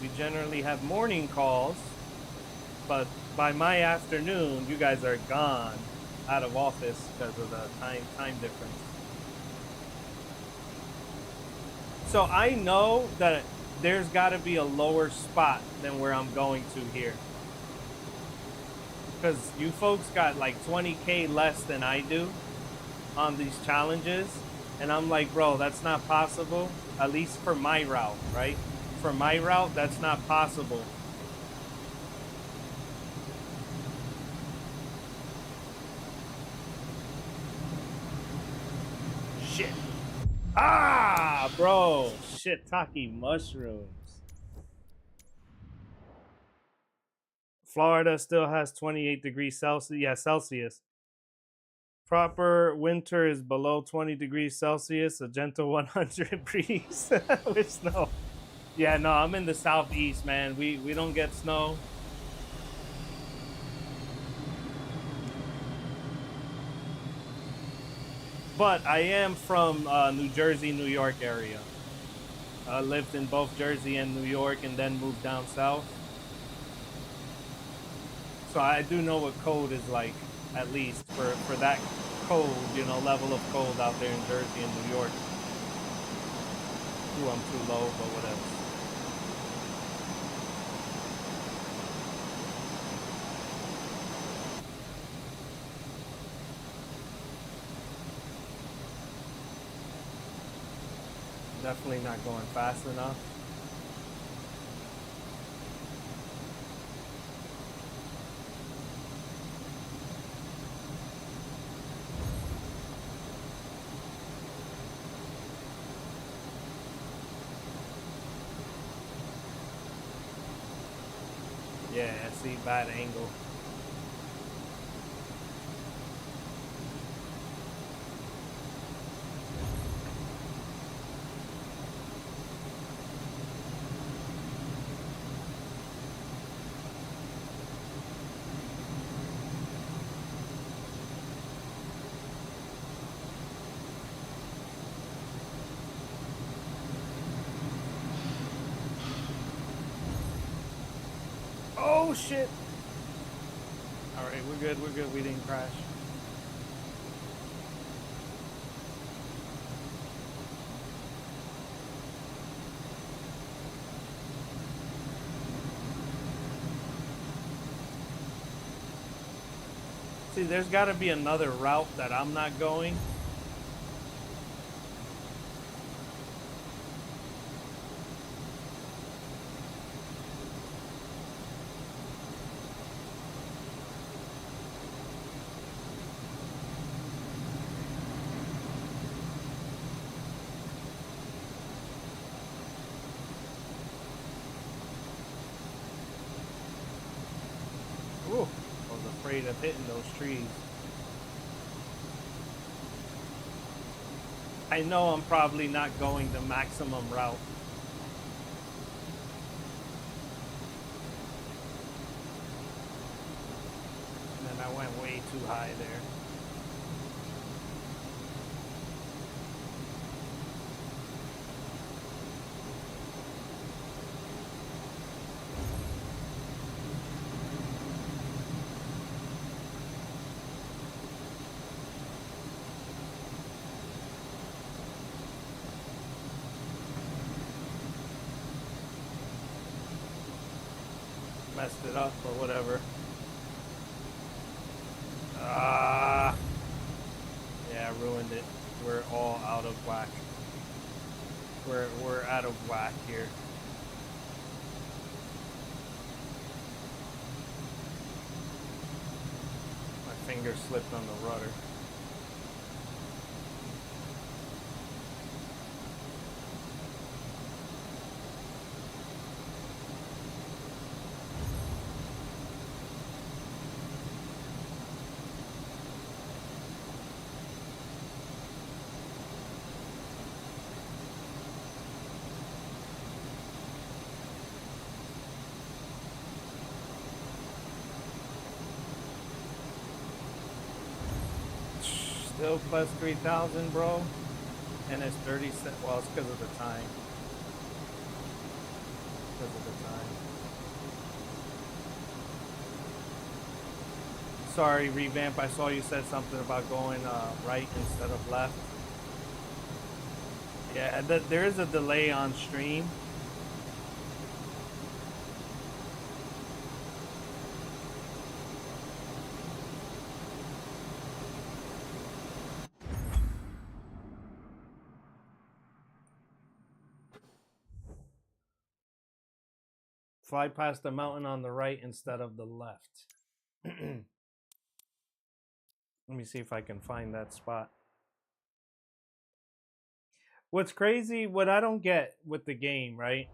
We generally have morning calls, but by my afternoon, you guys are gone out of office because of the time difference. So I know that there's got to be a lower spot than where I'm going to here. Because you folks got like 20K less than I do on these challenges. And I'm like, bro, that's not possible. At least for my route, right? For my route, that's not possible. Shit. Ah, bro. Shiitake mushrooms. Florida still has 28 degrees Celsius. Yeah, Celsius. Proper winter is below 20 degrees Celsius. A gentle 100 breeze with snow. Yeah, no, I'm in the southeast, man. We don't get snow. But I am from New Jersey, New York area. I lived in both Jersey and New York and then moved down south. So I do know what cold is like, at least for that cold, you know, level of cold out there in Jersey and New York. Ooh, I'm too low, but whatever. Definitely not going fast enough. Yeah, see, bad angle. Oh shit! Alright, we're good, we didn't crash. See, there's gotta be another route that I'm not going. Ooh, I was afraid of hitting those trees. I know I'm probably not going the maximum route. And then I went way too high there. Messed it up or whatever. Ah, yeah, ruined it. We're all out of whack. We're out of whack here. My finger slipped on the rudder. Still plus 3,000, bro. And it's 30 cents. Well, it's because of the time. Because of the time. Sorry, Revamp. I saw you said something about going right instead of left. Yeah, there is a delay on stream. Fly past the mountain on the right instead of the left. Let me see if I can find that spot. What's crazy, what I don't get with the game, right?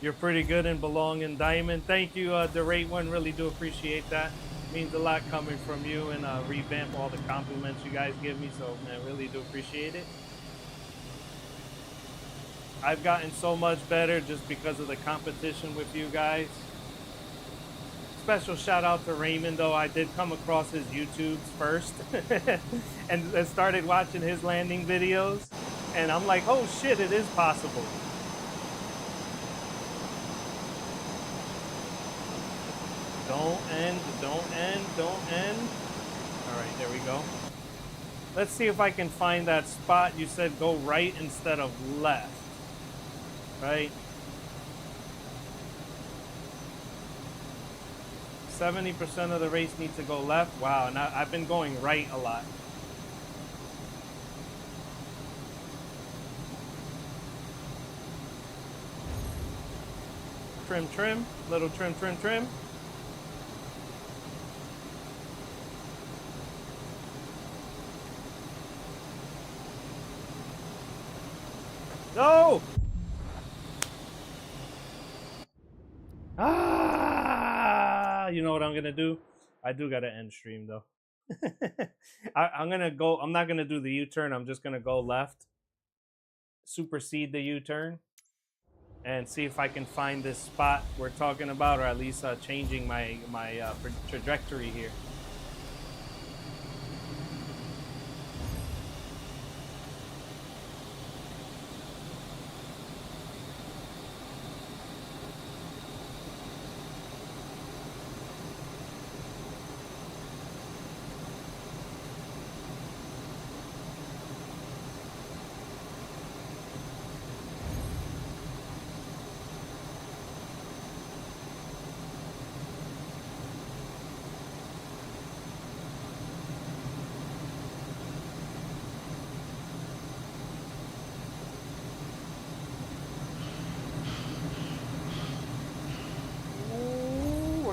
You're pretty good and belong in Diamond. Thank you, the rate one. Really do appreciate that. Means a lot coming from you, and Revamp, all the compliments you guys give me. So, man, really do appreciate it. I've gotten so much better just because of the competition with you guys. Special shout out to Raymond, though. I did come across his YouTubes first and started watching his landing videos. And I'm like, oh shit, it is possible. Don't end, don't end, don't end. All right, there we go. Let's see if I can find that spot. You said go right instead of left. Right? 70% of the race needs to go left. Wow, and I've been going right a lot. Trim, trim, little trim, trim, trim. No! You know what I'm gonna do? I do gotta end stream though. I'm gonna go. I'm not gonna do the U-turn. I'm just gonna go left, supersede the U-turn, and see if I can find this spot we're talking about, or at least changing my trajectory here.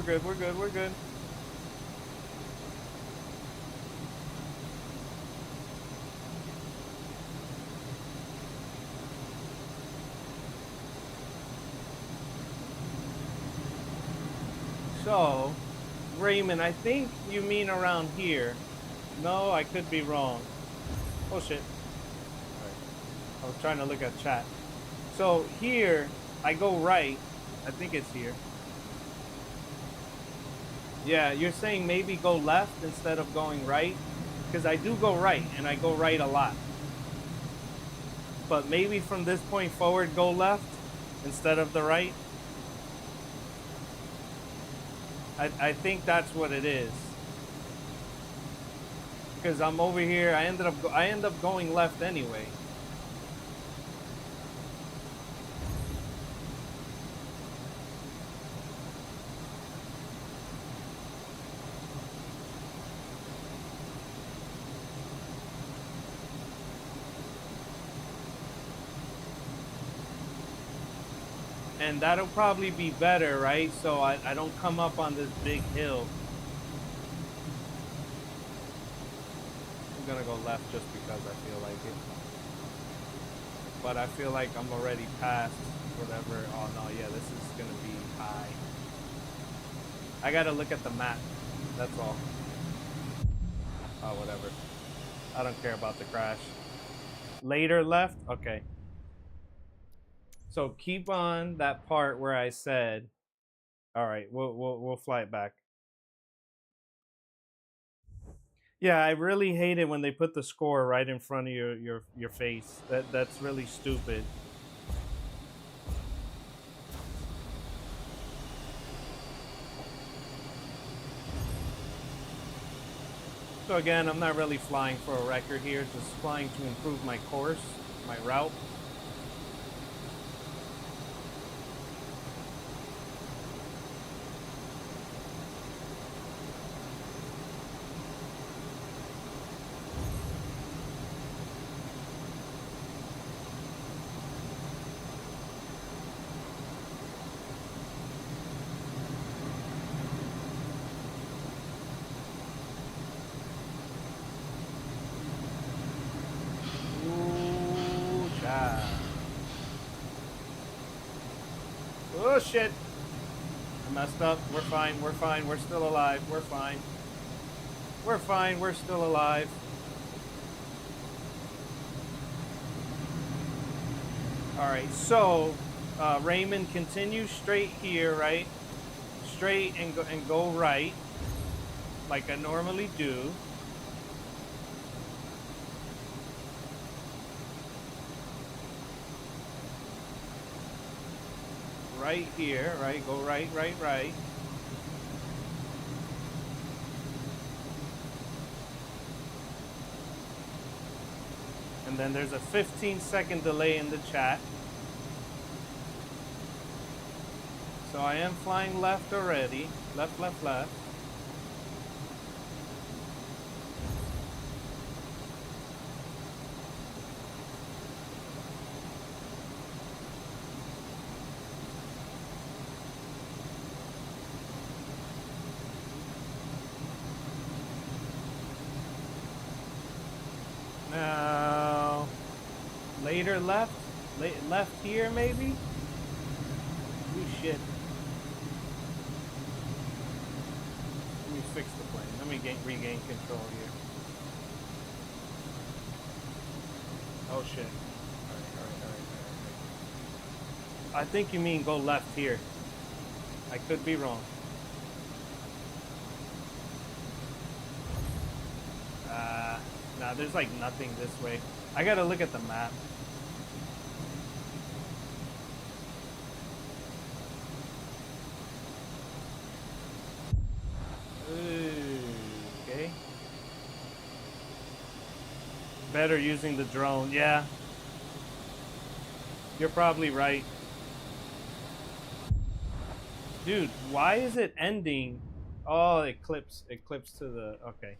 We're good. So, Raymond, I think you mean around here. No, I could be wrong. Oh shit. Right. I was trying to look at chat. So here, I go right. I think it's here. Yeah, you're saying maybe go left instead of going right? Because I do go right, and I go right a lot. But maybe from this point forward, go left instead of the right? I think that's what it is. Because I'm over here, I end up going left anyway. And that'll probably be better, right? So I don't come up on this big hill. I'm gonna go left just because I feel like it. But I feel like I'm already past whatever. Oh no, yeah, this is gonna be high. I gotta look at the map, that's all. Oh, whatever. I don't care about the crash. Later left? Okay. So keep on that part where I said, all right, we'll fly it back. Yeah, I really hate it when they put the score right in front of your face. That's really stupid. So again, I'm not really flying for a record here, just flying to improve my course, my route. Oh shit! I messed up. We're fine. We're fine. We're still alive. We're fine. We're fine. We're still alive. All right. So, Raymond, continue straight here, right? Straight and go right, like I normally do. Right here, right? Go right, right, right. And then there's a 15-second delay in the chat. So I am flying left already. Left, left, left. Now, later left? Left here, maybe? Oh, shit. fix the plane. Let me regain control here. Oh shit. Alright. I think you mean go left here. I could be wrong. Nah, there's like nothing this way. I gotta look at the map. Okay. Better using the drone, yeah. You're probably right. Dude, why is it ending? Oh, it clips to the, okay.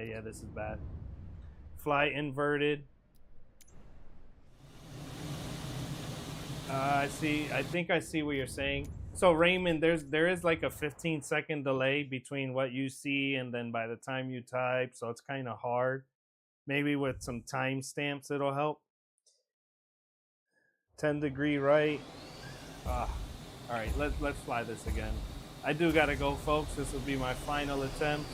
Yeah, this is bad. Fly inverted. I see, I think I see what you're saying. So Raymond, there is like a 15-second delay between what you see and then by the time you type, so it's kind of hard. Maybe with some timestamps it'll help. 10-degree right. All right, let's fly this again. I do gotta go, folks. This will be my final attempt.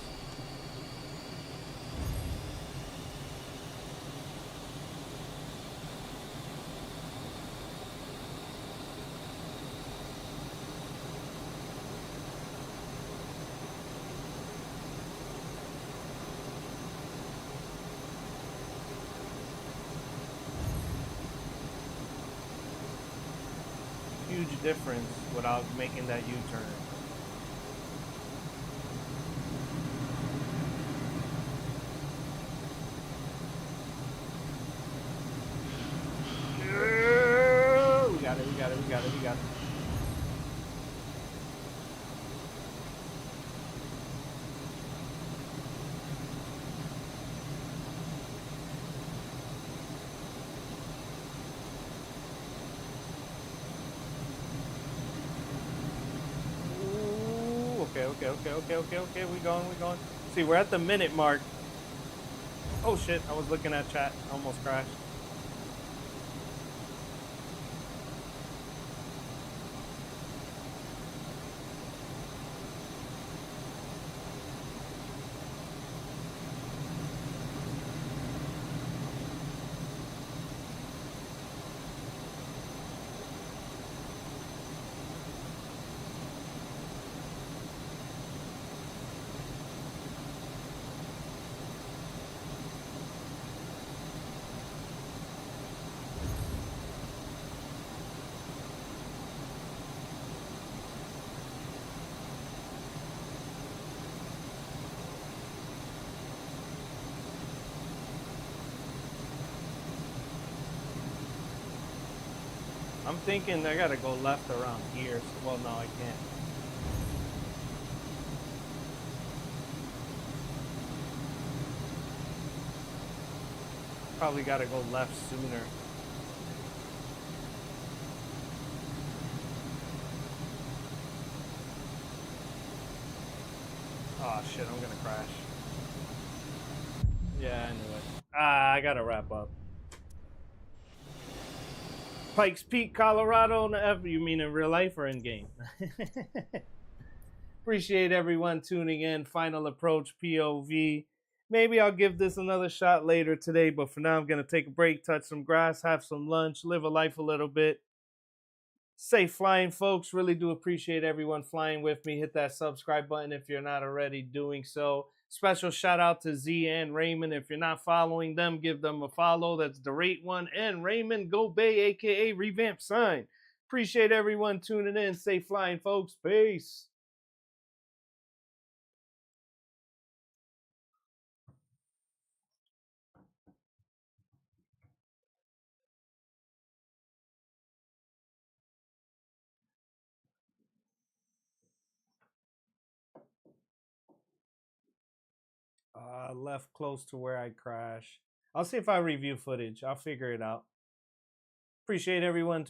Huge difference without making that U-turn. We got it. Okay. We going. See, we're at the minute mark. Oh shit, I was looking at chat. Almost crashed. I'm thinking I gotta go left around here. So, well, no, I can't. Probably gotta go left sooner. Oh shit, I'm gonna crash. Yeah, I knew it. I gotta wrap up. Pikes Peak, Colorado. You mean in real life or in game? Appreciate everyone tuning in. Final approach POV. Maybe I'll give this another shot later today, but for now I'm going to take a break, touch some grass, have some lunch, live a life a little bit. Safe flying, folks. Really do appreciate everyone flying with me. Hit that subscribe button if you're not already doing so. Special shout out to Z and Raymond. If you're not following them, give them a follow. That's the Rate One and Raymond Go Bay, aka Revamp Sign. Appreciate everyone tuning in. Safe flying, folks. Peace. Left close to where I crashed. I'll see if I review footage. I'll figure it out. Appreciate everyone too.